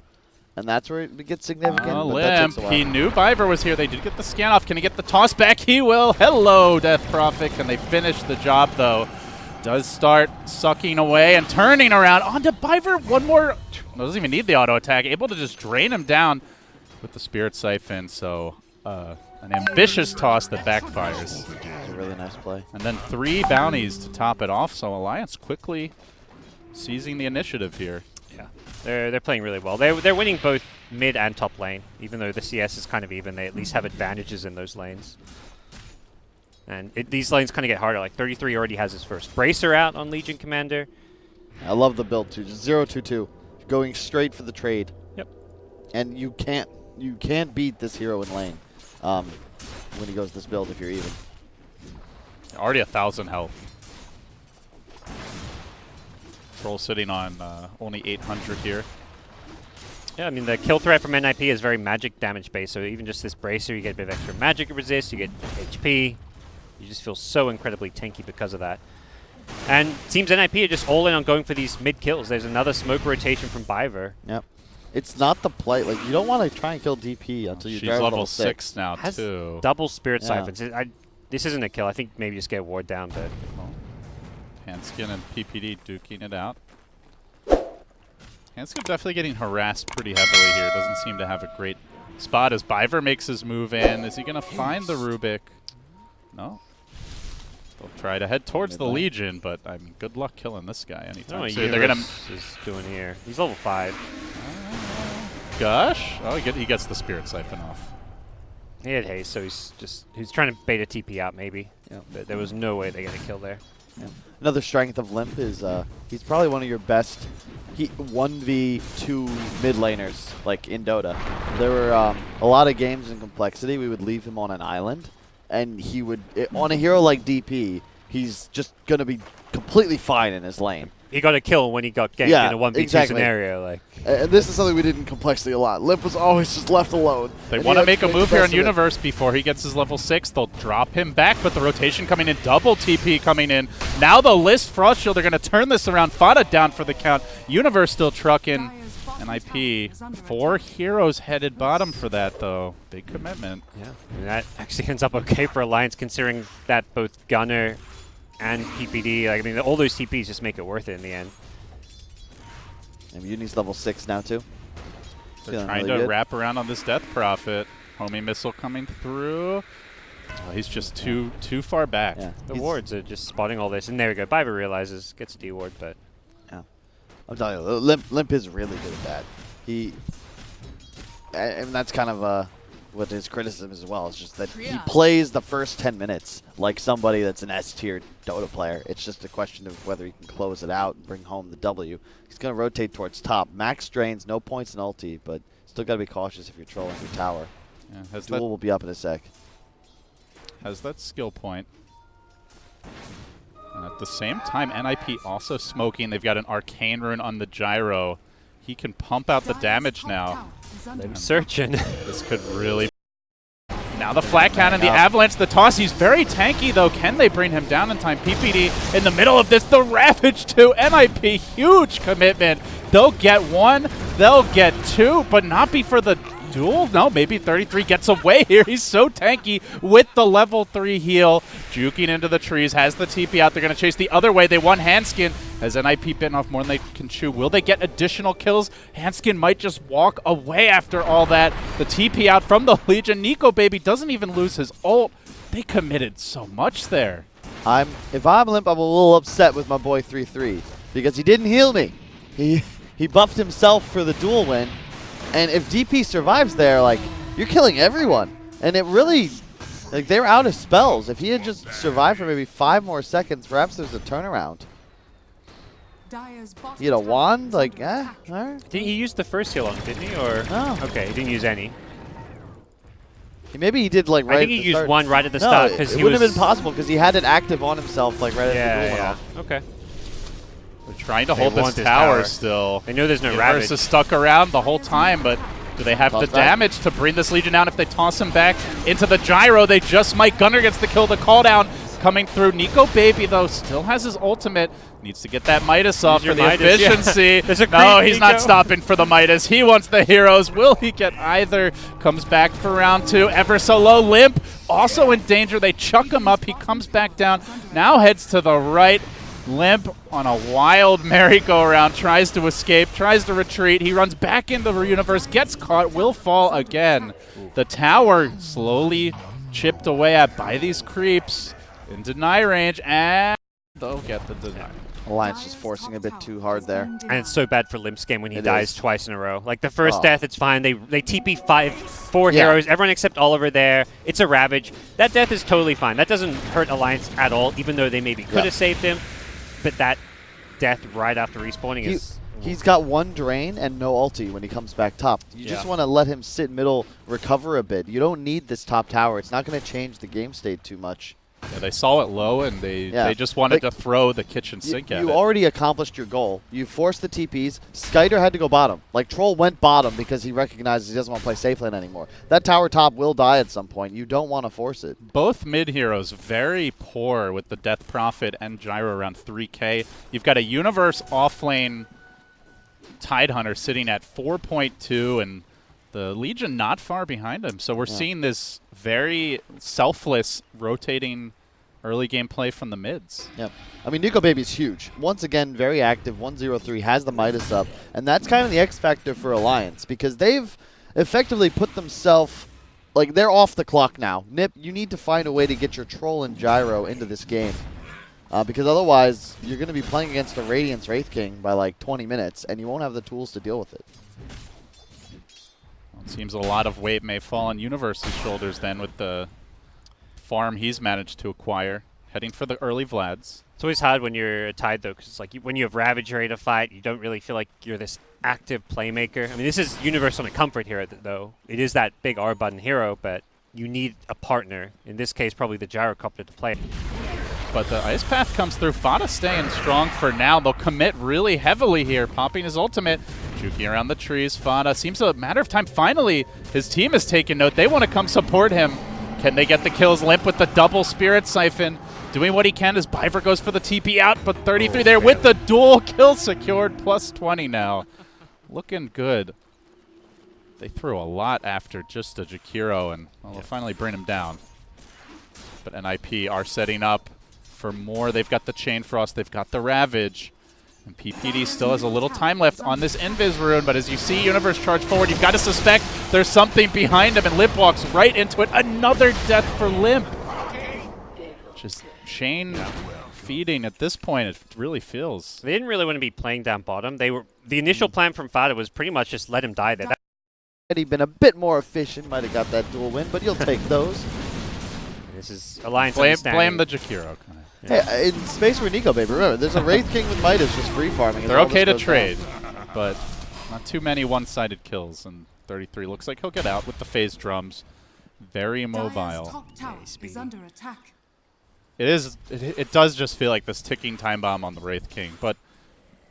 And that's where it gets significant. But that Limp. takes a while. He knew Biver was here. They did get the scan off. Can he get the toss back? He will. Hello, Death Prophet. Can they finish the job, though? Does start sucking away and turning around onto Biver. One more. Doesn't even need the auto attack. Able to just drain him down with the Spirit Siphon. So an ambitious toss that backfires. It's a really nice play. And then 3 bounties to top it off. So Alliance quickly seizing the initiative here. Yeah, they're playing really well. They're winning both mid and top lane, even though the CS is kind of even. They at least have advantages in those lanes. And these lanes kind of get harder. Like 33 already has his first Bracer out on Legion Commander. I love the build too. Just 0-2-2, going straight for the trade. Yep. And you can't beat this hero in lane when he goes this build if you're even. Already 1,000 health. Troll sitting on only 800 here. Yeah, I mean, the kill threat from NIP is very magic damage based, so even just this Bracer, you get a bit of extra magic resist, you get HP. You just feel so incredibly tanky because of that. And it seems NIP are just all in on going for these mid kills. There's another smoke rotation from Biver. Yep. It's not the play. Like, you don't want to try and kill DP until you She's drive level 6. 6 now, Has too. double Spirit Yeah. Siphons. This isn't a kill. I think maybe just get a ward down, but... Hanskin and PPD duking it out. Hanskin definitely getting harassed pretty heavily here. Doesn't seem to have a great spot as Biver makes his move in. Is he going to find the Rubik? No. They'll try to head towards the Mid lane. Legion, but I mean, good luck killing this guy I don't know anytime what soon. They're gonna is doing here. He's level 5. gush. Oh, he gets the Spirit Siphon off. He had haste, so he's trying to bait a TP out maybe. Yeah. But there was no way they get a kill there. Yeah. Another strength of Limp is he's probably one of your best 1v2 mid laners, like in Dota. There were a lot of games in Complexity we would leave him on an island, and he would, on a hero like DP, he's just going to be completely fine in his lane. He got a kill when he got ganked in a 1v2 scenario. Like, and this is something we did in Complexity a lot. Limp was always just left alone. They want to make a move here on Universe before he gets his level 6. They'll drop him back, but the rotation coming in, double TP coming in. Now the list Frost Shield, they're going to turn this around. Fada down for the count. Universe still trucking. NIP. 4 heroes headed bottom for that, though. Big commitment. yeah, and that actually ends up okay for Alliance, considering that both Gunner and PPD, like, I mean, all those TPs just make it worth it in the end. And Uni's level 6 now, too. They're Feeling trying really to good. wrap around on this Death Prophet. Homing missile coming through. Oh, he's just too far back. Yeah. The He's- wards are just spotting all this, and there we go. Biver realizes, gets a D ward, but I'm telling you, Limp is really good at that. And that's kind of what his criticism is as well. It's just that he plays the first 10 minutes like somebody that's an S-tier Dota player. It's just a question of whether he can close it out and bring home the W. He's going to rotate towards top. Max drains, no points in ulti, but still got to be cautious if you're trolling your tower. Yeah, Duel will be up in a sec. has that skill point. And at the same time, NIP also smoking. They've got an Arcane Rune on the Gyro. He can pump out the damage now. I'm searching. This could really... Now the flat cannon, the avalanche, the toss. He's very tanky, though. Can they bring him down in time? PPD in the middle of this. The Ravage to NIP. Huge commitment. They'll get 1. They'll get 2, but not before the duel. No, maybe 33 gets away here. He's so tanky with the level 3 heal. Juking into the trees. Has the TP out. They're going to chase the other way. They won Handskin. Has NIP bitten off more than they can chew? Will they get additional kills? Handskin might just walk away after all that. The TP out from the Legion. Nico Baby doesn't even lose his ult. They committed so much there. If I'm Limp, I'm a little upset with my boy 3-3 because he didn't heal me. He buffed himself for the duel win, and if DP survives there, like, you're killing everyone. And it really, like, they're out of spells. If he had just survived for maybe 5 more seconds, perhaps there's a turnaround. He had a wand, like, all right. He used the first heal on him, didn't he? Or No. Okay, he didn't use any. Maybe he did, like, right I think at he the used start. one right at the No, start because it he wouldn't was. have been possible because he had it active on himself, like, right at the duel went Yeah, off. yeah. Okay. They're trying to They hold want this this tower tower. still. They know there's no Universe Ravage. is stuck around the whole time, but do they have Toss the back. damage to bring this Legion down? If they toss him back into the Gyro, they just might. Gunner gets the kill, the call down coming through. Nico Baby, though, still has his ultimate. Needs to get that Midas off for your the Midas, yeah. efficiency. There's a No, creep, he's not Nico. stopping for the Midas. He wants the heroes. Will he get either? Comes back for round 2. Ever so low. Limp also in danger. They chuck him up. He comes back down. Now heads to the right. Limp on a wild merry-go-round, tries to escape, tries to retreat. He runs back into the universe, gets caught, will fall again. The tower slowly chipped away at by these creeps in deny range, and they'll get the deny. Alliance just forcing a bit too hard there. And it's so bad for Limp's game when he It dies is. twice in a row. Like the first Oh. death, it's fine. They TP 4 Yeah. heroes. Everyone except Oliver there. It's a Ravage. That death is totally fine. That doesn't hurt Alliance at all, even though they maybe could Yeah. have saved him. But that death right after respawning is... He's got 1 drain and no ulti when he comes back top. You just Yeah. want to let him sit middle, recover a bit. You don't need this top tower. It's not going to change the game state too much. Yeah, they saw it low, and they just wanted Like, to throw the kitchen sink at You it. already accomplished your goal. You forced the TPs. Skiter had to go bottom. Like, Troll went bottom because he recognizes he doesn't want to play safe lane anymore. That tower top will die at some point. You don't want to force it. Both mid heroes very poor with the Death Prophet and Gyro around 3k. You've got a Universe offlane Tidehunter sitting at 4.2 and the Legion not far behind him. So we're seeing this very selfless rotating early game play from the mids. Yep. I mean, Nico Baby's huge. Once again, very active. 103 has the Midas up. And that's kind of the X factor for Alliance because they've effectively put themselves, like, they're off the clock now. Nip, you need to find a way to get your Troll and Gyro into this game. Because otherwise, you're going to be playing against a Radiance Wraith King by like 20 minutes, and you won't have the tools to deal with it. Well, it seems a lot of weight may fall on Universe's shoulders then with the farm he's managed to acquire. Heading for the early Vlads. It's always hard when you're tied, though, because it's like when you have Ravage ready to fight, you don't really feel like you're this active playmaker. I mean, this is Universe on a comfort hero, though. It is that big R button hero, but you need a partner. In this case, probably the Gyrocopter to play. But the Ice Path comes through. Fada staying strong for now. They'll commit really heavily here, popping his ultimate. Juking around the trees. Fada seems a matter of time. Finally, his team has taken note. They want to come support him. Can they get the kills? Limp with the double Spirit Siphon. Doing what he can as Biver goes for the TP out, but 33 there with the dual kill secured. Plus 20 now. Looking good. They threw a lot after just a Jakiro, and well, they'll finally bring him down. But NIP are setting up for more. They've got the Chain Frost, they've got the Ravage. And PPD still has a little time left on this Invis rune, but as you see Universe charge forward, you've got to suspect there's something behind him, and Limp walks right into it. Another death for Limp. Just Shane feeding at this point, it really feels. They didn't really want to be playing down bottom. They were the initial plan from Fada was pretty much just let him die there. Had he been a bit more efficient, might have got that dual win, but you'll take those. This is Alliance blame the Jakiro. Hey, in Space for Nico, baby, remember, there's a Wraith King with Midas just free farming. They're okay to trade, but not too many one-sided kills, and 33 looks like he'll get out with the phase drums. Very mobile. Top tower is under attack. It does just feel like this ticking time bomb on the Wraith King, but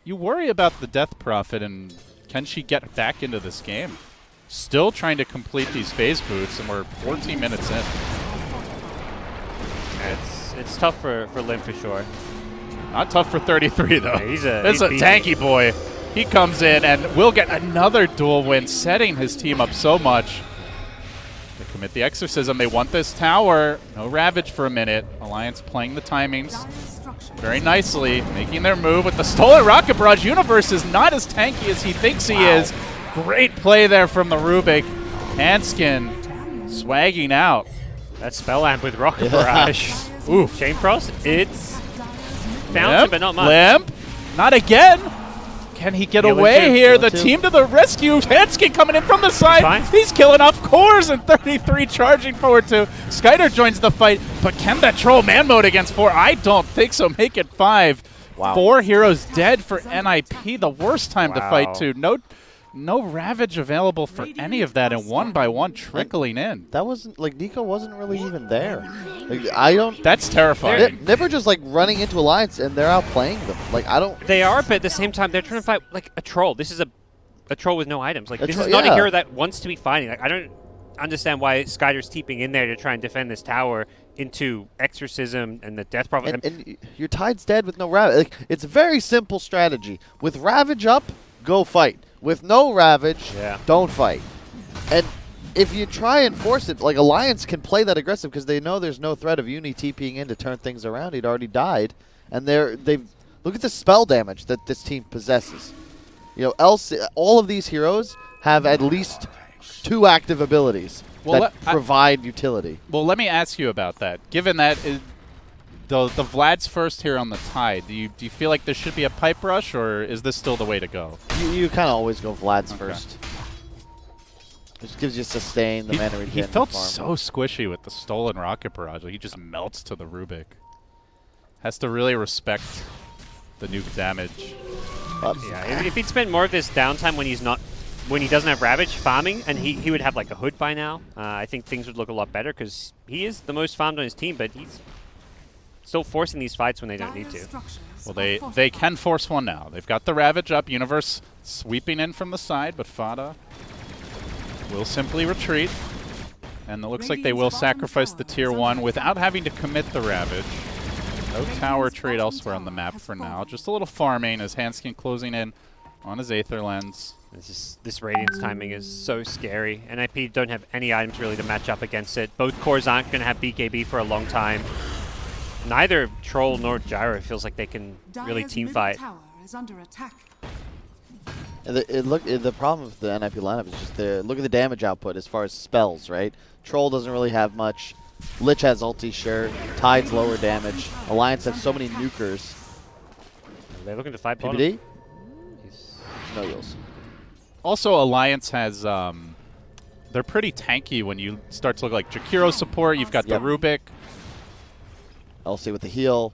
you worry about the Death Prophet, and can she get back into this game? Still trying to complete these phase boots, and we're 14 minutes in. It's tough for Lim for sure. Not tough for 33 though. Yeah, he's a tanky boy. He comes in and will get another dual win, setting his team up so much. They commit the Exorcism. They want this tower. No Ravage for a minute. Alliance playing the timings very nicely, making their move with the stolen Rocket Barrage. Universe is not as tanky as he thinks he is. Great play there from the Rubik. Hanskin swagging out. That spell amp with Rocket Barrage. Oof. Chain Frost, it's bouncing, but not much. Limp, not again. Can he get away here? The team to the rescue. Hanskin coming in from the side. He's killing off cores, and 33 charging forward too. Skyder joins the fight, but can that troll man mode against 4? I don't think so. Make it 5. Wow. 4 heroes dead for NIP. The worst time to fight too. No Ravage available for any of that, and one by one trickling in. That wasn't, like, Nico wasn't really even there. Like, I don't... That's terrifying. They're just, like, running into Alliance, and they're outplaying them. Like, I don't... They are, but at the same time, they're trying to fight, like, a troll. This is a troll with no items. Like, this is not a hero that wants to be fighting. Like, I don't understand why Skyder's TPing in there to try and defend this tower into Exorcism and the Death Prophet. And your Tide's dead with no Ravage. Like, it's a very simple strategy. With Ravage up, go fight. With no Ravage, don't fight. And if you try and force it, like, Alliance can play that aggressive because they know there's no threat of Uni TPing in to turn things around. He'd already died. And they've look at the spell damage that this team possesses. You know, all of these heroes have at least 2 active abilities that provide utility. Well, let me ask you about that. Given that the Vlad's first here on the Tide, do you feel like there should be a pipe rush, or is this still the way to go? You kind of always go Vlad's first. It just gives you sustain, the mana regen. He felt so squishy with the stolen Rocket Barrage. Like, he just melts to the Rubik. Has to really respect the nuke damage. Yeah, if he'd spent more of this downtime when he doesn't have Ravage farming, and he would have like a Hood by now, I think things would look a lot better, because he is the most farmed on his team, but he's still forcing these fights when they don't need to. Well, they can force one now. They've got the Ravage up. Universe sweeping in from the side, but Fada will simply retreat. And it looks like they will sacrifice the Tier 1 without having to commit the Ravage. No tower trade elsewhere on the map for now. Just a little farming as Hanskin closing in on his Aether Lens. This Radiance timing is so scary. NIP don't have any items really to match up against it. Both cores aren't going to have BKB for a long time. Neither Troll nor Gyro feels like they can really team fight. Tower is under attack. And the problem with the NIP lineup is just look at the damage output as far as spells, right? Troll doesn't really have much. Lich has ulti, sure. Tide's lower damage. Alliance have so many nukers. They're looking to fight bottom. PBD? No heals. Also, Alliance has, they're pretty tanky when you start to look like Jakiro support. You've got the Rubik. LC with the heal.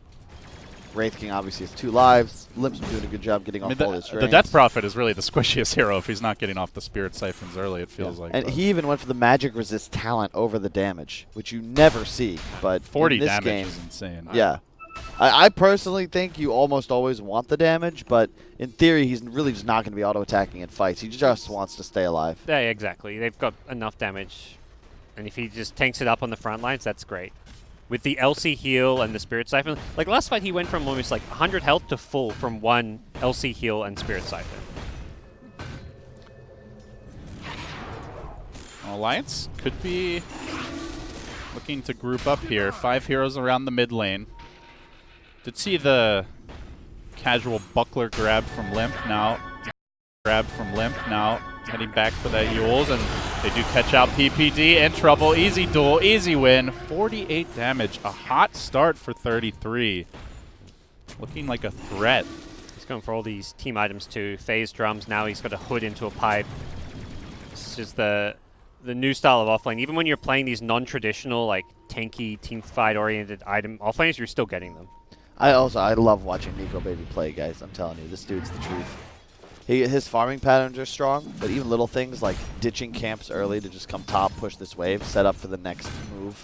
Wraith King obviously has 2 lives. Limp's been doing a good job getting off all his the Death Prophet is really the squishiest hero if he's not getting off the Spirit Siphons early, it feels like. And he even went for the magic resist talent over the damage, which you never see. But 40 in this damage game, is insane. Yeah. I personally think you almost always want the damage, but in theory, he's really just not going to be auto-attacking in fights. He just wants to stay alive. Yeah, exactly. They've got enough damage. And if he just tanks it up on the front lines, that's great. With the LC heal and the Spirit Siphon. Like last fight, he went from almost like 100 health to full from 1 LC heal and Spirit Siphon. Alliance could be looking to group up here. 5 heroes around the mid lane. Did see the casual buckler grab from Limp now. Heading back for that Yules, and they do catch out PPD in trouble. Easy duel, easy win. 48 damage, a hot start for 33. Looking like a threat. He's going for all these team items too. Phase drums, now he's got a hood into a pipe. This is the new style of offlane. Even when you're playing these non-traditional, like tanky, team fight-oriented item offlanes, you're still getting them. I love watching Nico Baby play, guys. I'm telling you, this dude's the truth. His farming patterns are strong, but even little things like ditching camps early to just come top, push this wave, set up for the next move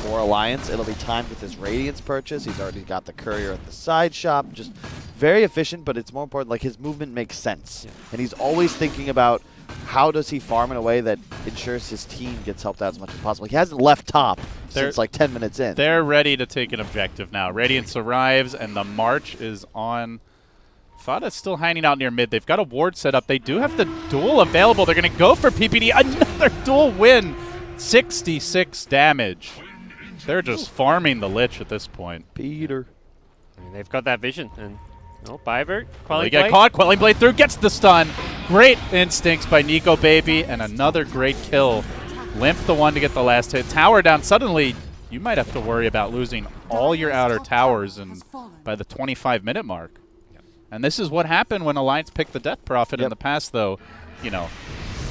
for Alliance. It'll be timed with his Radiance purchase. He's already got the courier at the side shop. Just very efficient, but it's more important, like his movement makes sense. Yeah. And he's always thinking about how does he farm in a way that ensures his team gets helped out as much as possible. He hasn't left top since like 10 minutes in. They're ready to take an objective now. Radiance arrives, and the march is on. Fada's still hanging out near mid. They've got a ward set up. They do have the duel available. They're going to go for PPD. Another duel win. 66 damage. They're just farming the Lich at this point. Peter. I mean, they've got that vision. And Bivert, They get caught. Quelling Blade through, gets the stun. Great instincts by Nico Baby, and another great kill. Limp the one to get the last hit. Tower down. Suddenly, you might have to worry about losing all your outer towers by the 25-minute mark. And this is what happened when Alliance picked the Death Prophet in the past, though. You know,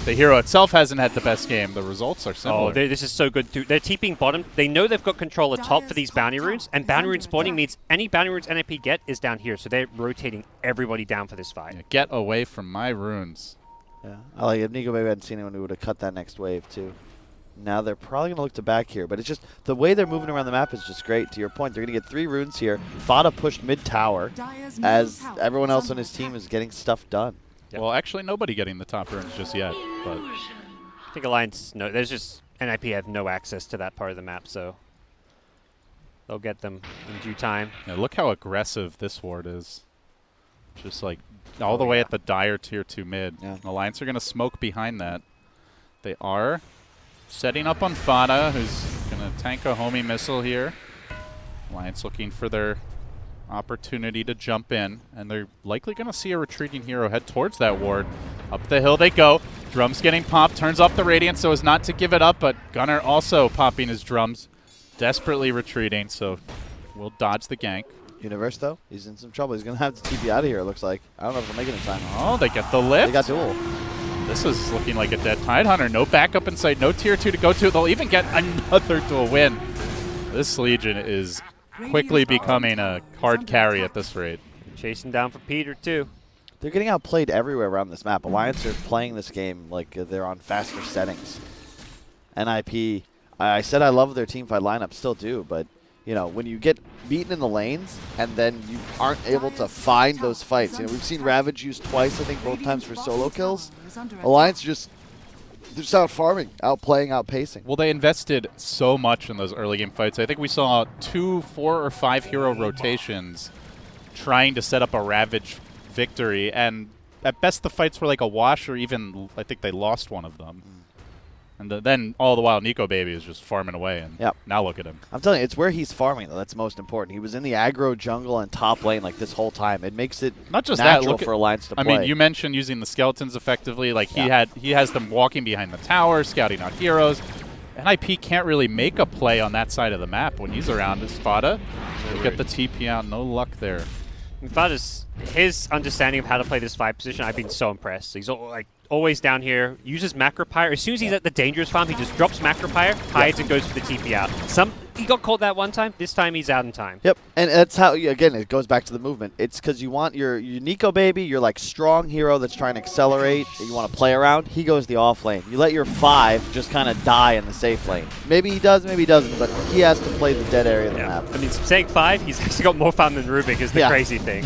the hero itself hasn't had the best game. The results are similar. Oh, this is so good, too. They're TPing bottom. They know they've got control at top for these bounty runes, and bounty rune spawning means any bounty runes NIP get is down here, so they're rotating everybody down for this fight. Yeah, get away from my runes. Yeah, I like it. If Nico Baby hadn't seen anyone, we would have cut that next wave, too. Now they're probably going to look to back here, but it's just the way they're moving around the map is just great. To your point, they're going to get 3 runes here. Fada pushed mid-tower as everyone else on his team is getting stuff done. Yep. Well, actually, nobody getting the top runes just yet. But I think Alliance, there's just NIP have no access to that part of the map, so they'll get them in due time. Yeah, look how aggressive this ward is. Just like all the way at the dire tier 2 mid. Yeah. Alliance are going to smoke behind that. They are setting up on Fada, who's going to tank a homie missile here. Alliance looking for their opportunity to jump in, and they're likely going to see a retreating hero head towards that ward. Up the hill they go. Drums getting popped, turns off the Radiance so as not to give it up, but Gunnar also popping his drums, desperately retreating, so we'll dodge the gank. Universe, though, he's in some trouble. He's going to have to TP out of here, it looks like. I don't know if they'll make it in time. Oh, they get the lift. They got duel. This is looking like a dead Tidehunter. No backup in sight, no tier 2 to go to. They'll even get another duel win. This Legion is quickly becoming a hard carry at this rate. Chasing down for Peter, too. They're getting outplayed everywhere around this map. Alliance are playing this game like they're on faster settings. NIP, I said I love their teamfight lineup, still do, but you know, when you get beaten in the lanes and then you aren't able to find those fights. You know, we've seen Ravage used twice, I think both times for solo kills. Alliance they're just out farming, outplaying, outpacing. Well, they invested so much in those early game fights. I think we saw 2, 4, or 5 hero rotations trying to set up a Ravage victory, and at best the fights were like a wash, or even I think they lost one of them. And then all the while, Nico Baby is just farming away, and now look at him. I'm telling you, it's where he's farming, though. That's most important. He was in the aggro jungle and top lane like this whole time. It makes it not just natural for Alliance to play. I mean, you mentioned using the skeletons effectively. Like he has them walking behind the tower, scouting out heroes. NIP can't really make a play on that side of the map when he's around. His Fada will get the TP out. No luck there. Fada's, his understanding of how to play this 5 position, I've been so impressed. He's like always down here, uses Macro Pyre. As soon as he's at the dangerous farm, he just drops Macro Pyre, hides, and goes for the TP out. He got caught that one time. This time he's out in time. Yep, and that's how, again, it goes back to the movement. It's because you want your Nico baby, your like strong hero that's trying to accelerate, and you want to play around. He goes the off lane. You let your 5 just kind of die in the safe lane. Maybe he does, maybe he doesn't, but he has to play the dead area of the map. I mean, saying 5, he's actually got more farm than Rubik is the crazy thing.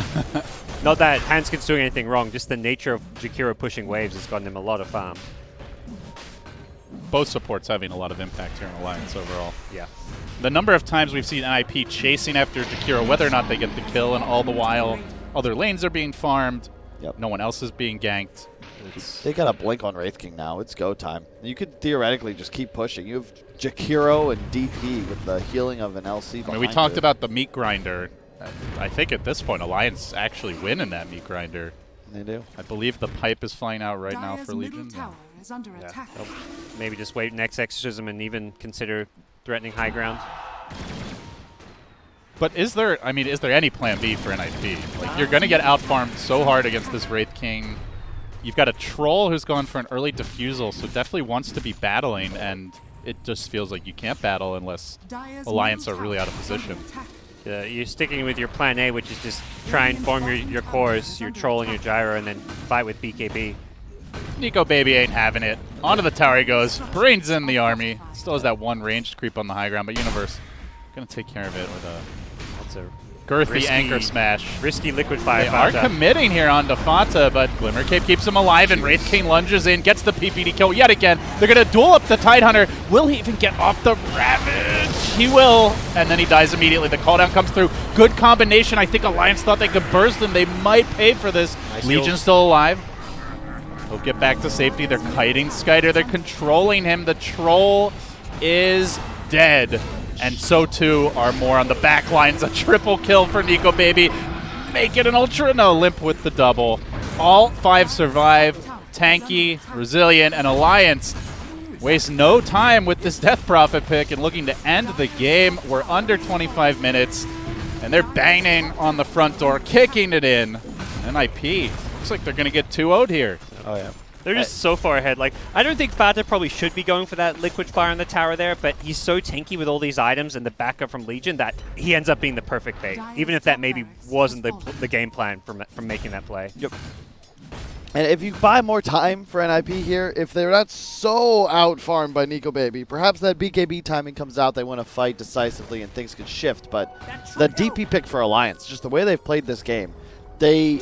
Not that Hanskin's doing anything wrong, just the nature of Jakiro pushing waves has gotten him a lot of farm. Both supports having a lot of impact here in Alliance overall. Yeah. The number of times we've seen NIP chasing after Jakiro, whether or not they get the kill, and all the while other lanes are being farmed, no one else is being ganked. They got a blink on Wraith King now. It's go time. You could theoretically just keep pushing. You have Jakiro and DP with the healing of an LC. I mean, we talked about the meat grinder. I think at this point, Alliance actually win in that meat grinder. They do. I believe the pipe is flying out right now for Legion. Is under attack. Maybe just wait next exorcism and even consider threatening high ground. But is there any plan B for NIP? Like, you're going to get out-farmed so hard against this Wraith King. You've got a Troll who's gone for an early defusal, so definitely wants to be battling, and it just feels like you can't battle unless Alliance are really out of position. You're sticking with your plan A, which is just try and form your cores, your Troll and your Gyro, and then fight with BKB. Nico Baby ain't having it. Onto the tower he goes, brains in the army. Still has that one ranged creep on the high ground, but Universe gonna take care of it with a girthy anchor smash. Risky liquid fire. They are committing here on Fata, but Glimmer Cape keeps him alive, and Wraith King lunges in, gets the PPD kill yet again. They're going to duel up the Tidehunter. Will he even get off the Ravage? He will, and then he dies immediately. The cooldown comes through. Good combination. I think Alliance thought they could burst, and they might pay for this. Nice Legion's still alive. He'll get back to safety. They're kiting Skyder. They're controlling him. The Troll is dead. And so too are more on the back lines. A triple kill for Nico Baby. Make it an Ultra. No, Limp with the double. All 5 survive. Tanky, Resilient, and Alliance waste no time with this Death Prophet pick and looking to end the game. We're under 25 minutes, and they're banging on the front door, kicking it in. NIP. Looks like they're going to get 2-0'd here. Oh, yeah. They're just so far ahead. Like, I don't think Fata probably should be going for that liquid fire on the tower there, but he's so tanky with all these items and the backup from Legion that he ends up being the perfect bait, even if that maybe wasn't the game plan from making that play. Yep. And if you buy more time for NIP here, if they're not so out-farmed by Nico Baby, perhaps that BKB timing comes out, they want to fight decisively and things could shift, but the DP pick for Alliance, just the way they've played this game, they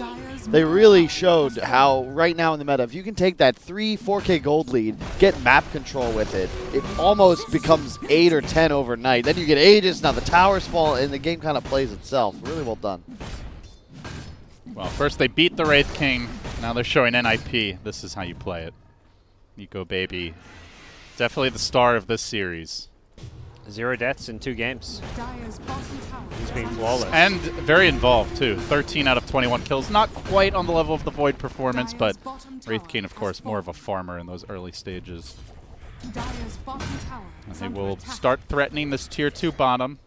really showed how right now in the meta, if you can take that 4K gold lead, get map control with it, it almost becomes 8 or 10 overnight. Then you get Aegis, now the towers fall, and the game kind of plays itself. Really well done. Well, first they beat the Wraith King, now they're showing NIP. This is how you play it. Nico Baby, definitely the star of this series. 0 deaths in 2 games. He's being flawless. And very involved, too. 13 out of 21 kills. Not quite on the level of the Void performance, but Wraith King, of course, more of a farmer in those early stages. And they will start threatening this Tier 2 bottom.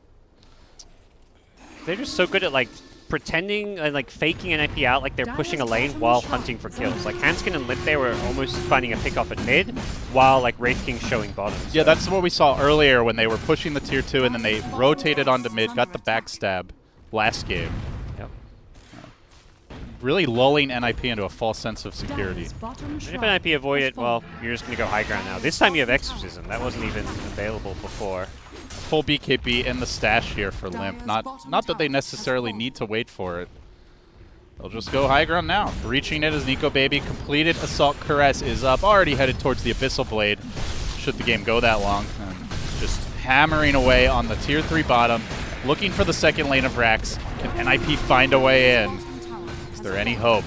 They're just so good at, like, pretending and like faking NIP out like they're pushing a lane while hunting for kills. Like Hanskin and Limp there were almost finding a pick off at mid while like Wraith King showing bottom. Yeah, that's what we saw earlier when they were pushing the tier 2 and then they rotated onto mid, got the backstab last game. Yep. Really lulling NIP into a false sense of security. And if NIP avoid it, well, you're just going to go high ground now. This time you have Exorcism. That wasn't even available before. Full BKB in the stash here for Limp. Not that they necessarily need to wait for it. They'll just go high ground now. Reaching it as Nico Baby completed. Assault Caress is up, already headed towards the Abyssal Blade, should the game go that long. And just hammering away on the tier 3 bottom, looking for the second lane of Rax. Can NIP find a way in? Is there any hope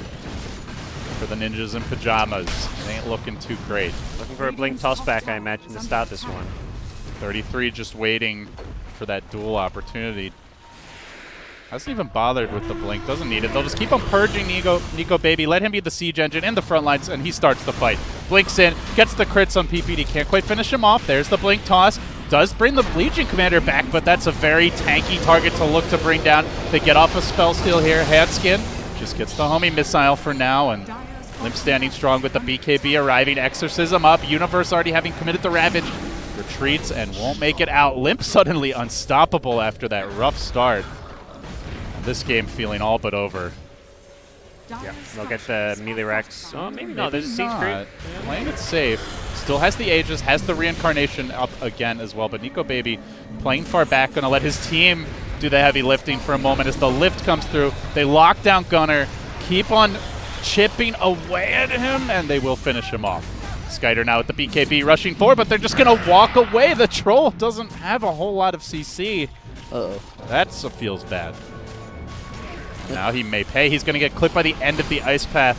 for the ninjas in pajamas? It ain't looking too great. Looking for a blink tossback, I imagine, to start this one. 33 just waiting for that duel opportunity. Hasn't even bothered with the blink. Doesn't need it. They'll just keep on purging Nico Baby. Let him be the siege engine in the front lines, and he starts the fight. Blinks in, gets the crits on PPD, can't quite finish him off. There's the blink toss. Does bring the Legion Commander back, but that's a very tanky target to look to bring down. They get off a spell steal here. Handskin just gets the homie missile for now, and Limp standing strong with the BKB arriving. Exorcism up. Universe already having committed the Ravage. Retreats and won't make it out. Limp suddenly unstoppable after that rough start. And this game feeling all but over. Yeah, they'll get the melee Rex. Oh, maybe not. There's a Siege Creep. Playing it safe. Still has the Aegis, has the Reincarnation up again as well. But Nico Baby playing far back, going to let his team do the heavy lifting for a moment as the lift comes through. They lock down Gunner, keep on chipping away at him, and they will finish him off. Skyder now with the BKB rushing forward, but they're just going to walk away. The Troll doesn't have a whole lot of CC. Uh-oh. That feels bad. Now he may pay. He's going to get clipped by the end of the Ice Path.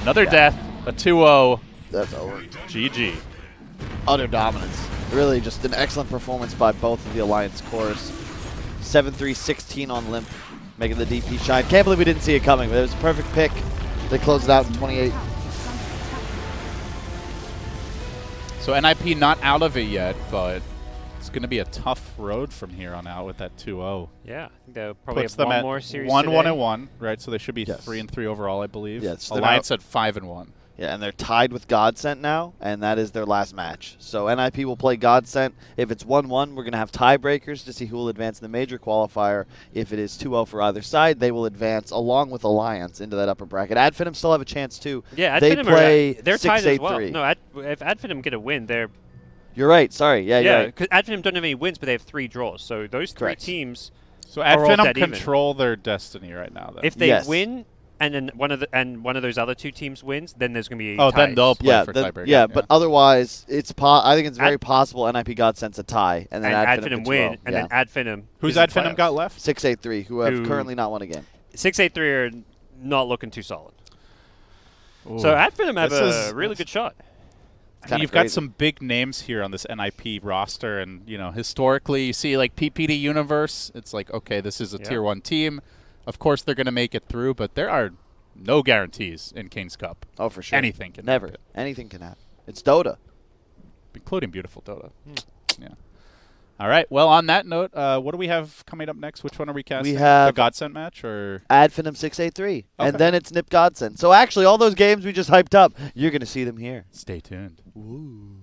Another death, a 2-0. That's over. GG. Utter dominance. Really just an excellent performance by both of the Alliance cores. 7-3-16 on Limp, making the DP shine. Can't believe we didn't see it coming, but it was a perfect pick. They closed it out in 28. So NIP not out of it yet, but it's going to be a tough road from here on out with that 2-0. Yeah, I think they'll probably Puts have them one at more series 1-1-1, right? So they should be Yes. 3-3 overall, I believe. Yes, Alliance at 5-1. Yeah, and they're tied with Godsent now, and that is their last match. So NIP will play Godsent. If it's 1-1, we're going to have tiebreakers to see who will advance in the major qualifier. If it is 2-0 for either side, they will advance along with Alliance into that upper bracket. Adfinem still have a chance too. Yeah, they Adfinem play they're tied as well. 6-8-3. No, if Adfinem get a win, they're You're right. Sorry. Yeah, you're right. because Adfinem don't have any wins, but they have 3 draws. So those Correct. 3 teams, So are all Adfinem dead even. control their destiny right now, then. if they Yes. win, and then one of those other 2 teams wins, then there's going to be Oh, ties. then they'll play Yeah, for then- tiebreaker. yeah, but otherwise, I think it's very possible NIP Godsent's a tie, and then and Adfinem Adfinem win, and yeah. then Adfinem. Who's is in Adfinem playoffs. got left? 6-8-3, who have Who- currently not won a game. 6-8-3 are not looking too solid. Ooh. So Adfinem have This a is- really good shot. Kinda You've got crazy. some big names here on this NIP roster, and historically, you see like PPD Universe. It's like, okay, this is a tier 1 team. Of course, they're going to make it through, but there are no guarantees in King's Cup. Oh, for sure. Anything can Never. happen, Anything can happen. It's Dota. including beautiful Dota. Yeah. All right. Well, on that note, what do we have coming up next? Which one are we casting? We have the Godsent match, or Adfinem 6-8-3, and Okay. then it's Nip Godsent. So actually, all those games we just hyped up, you're going to see them here. stay tuned. Ooh.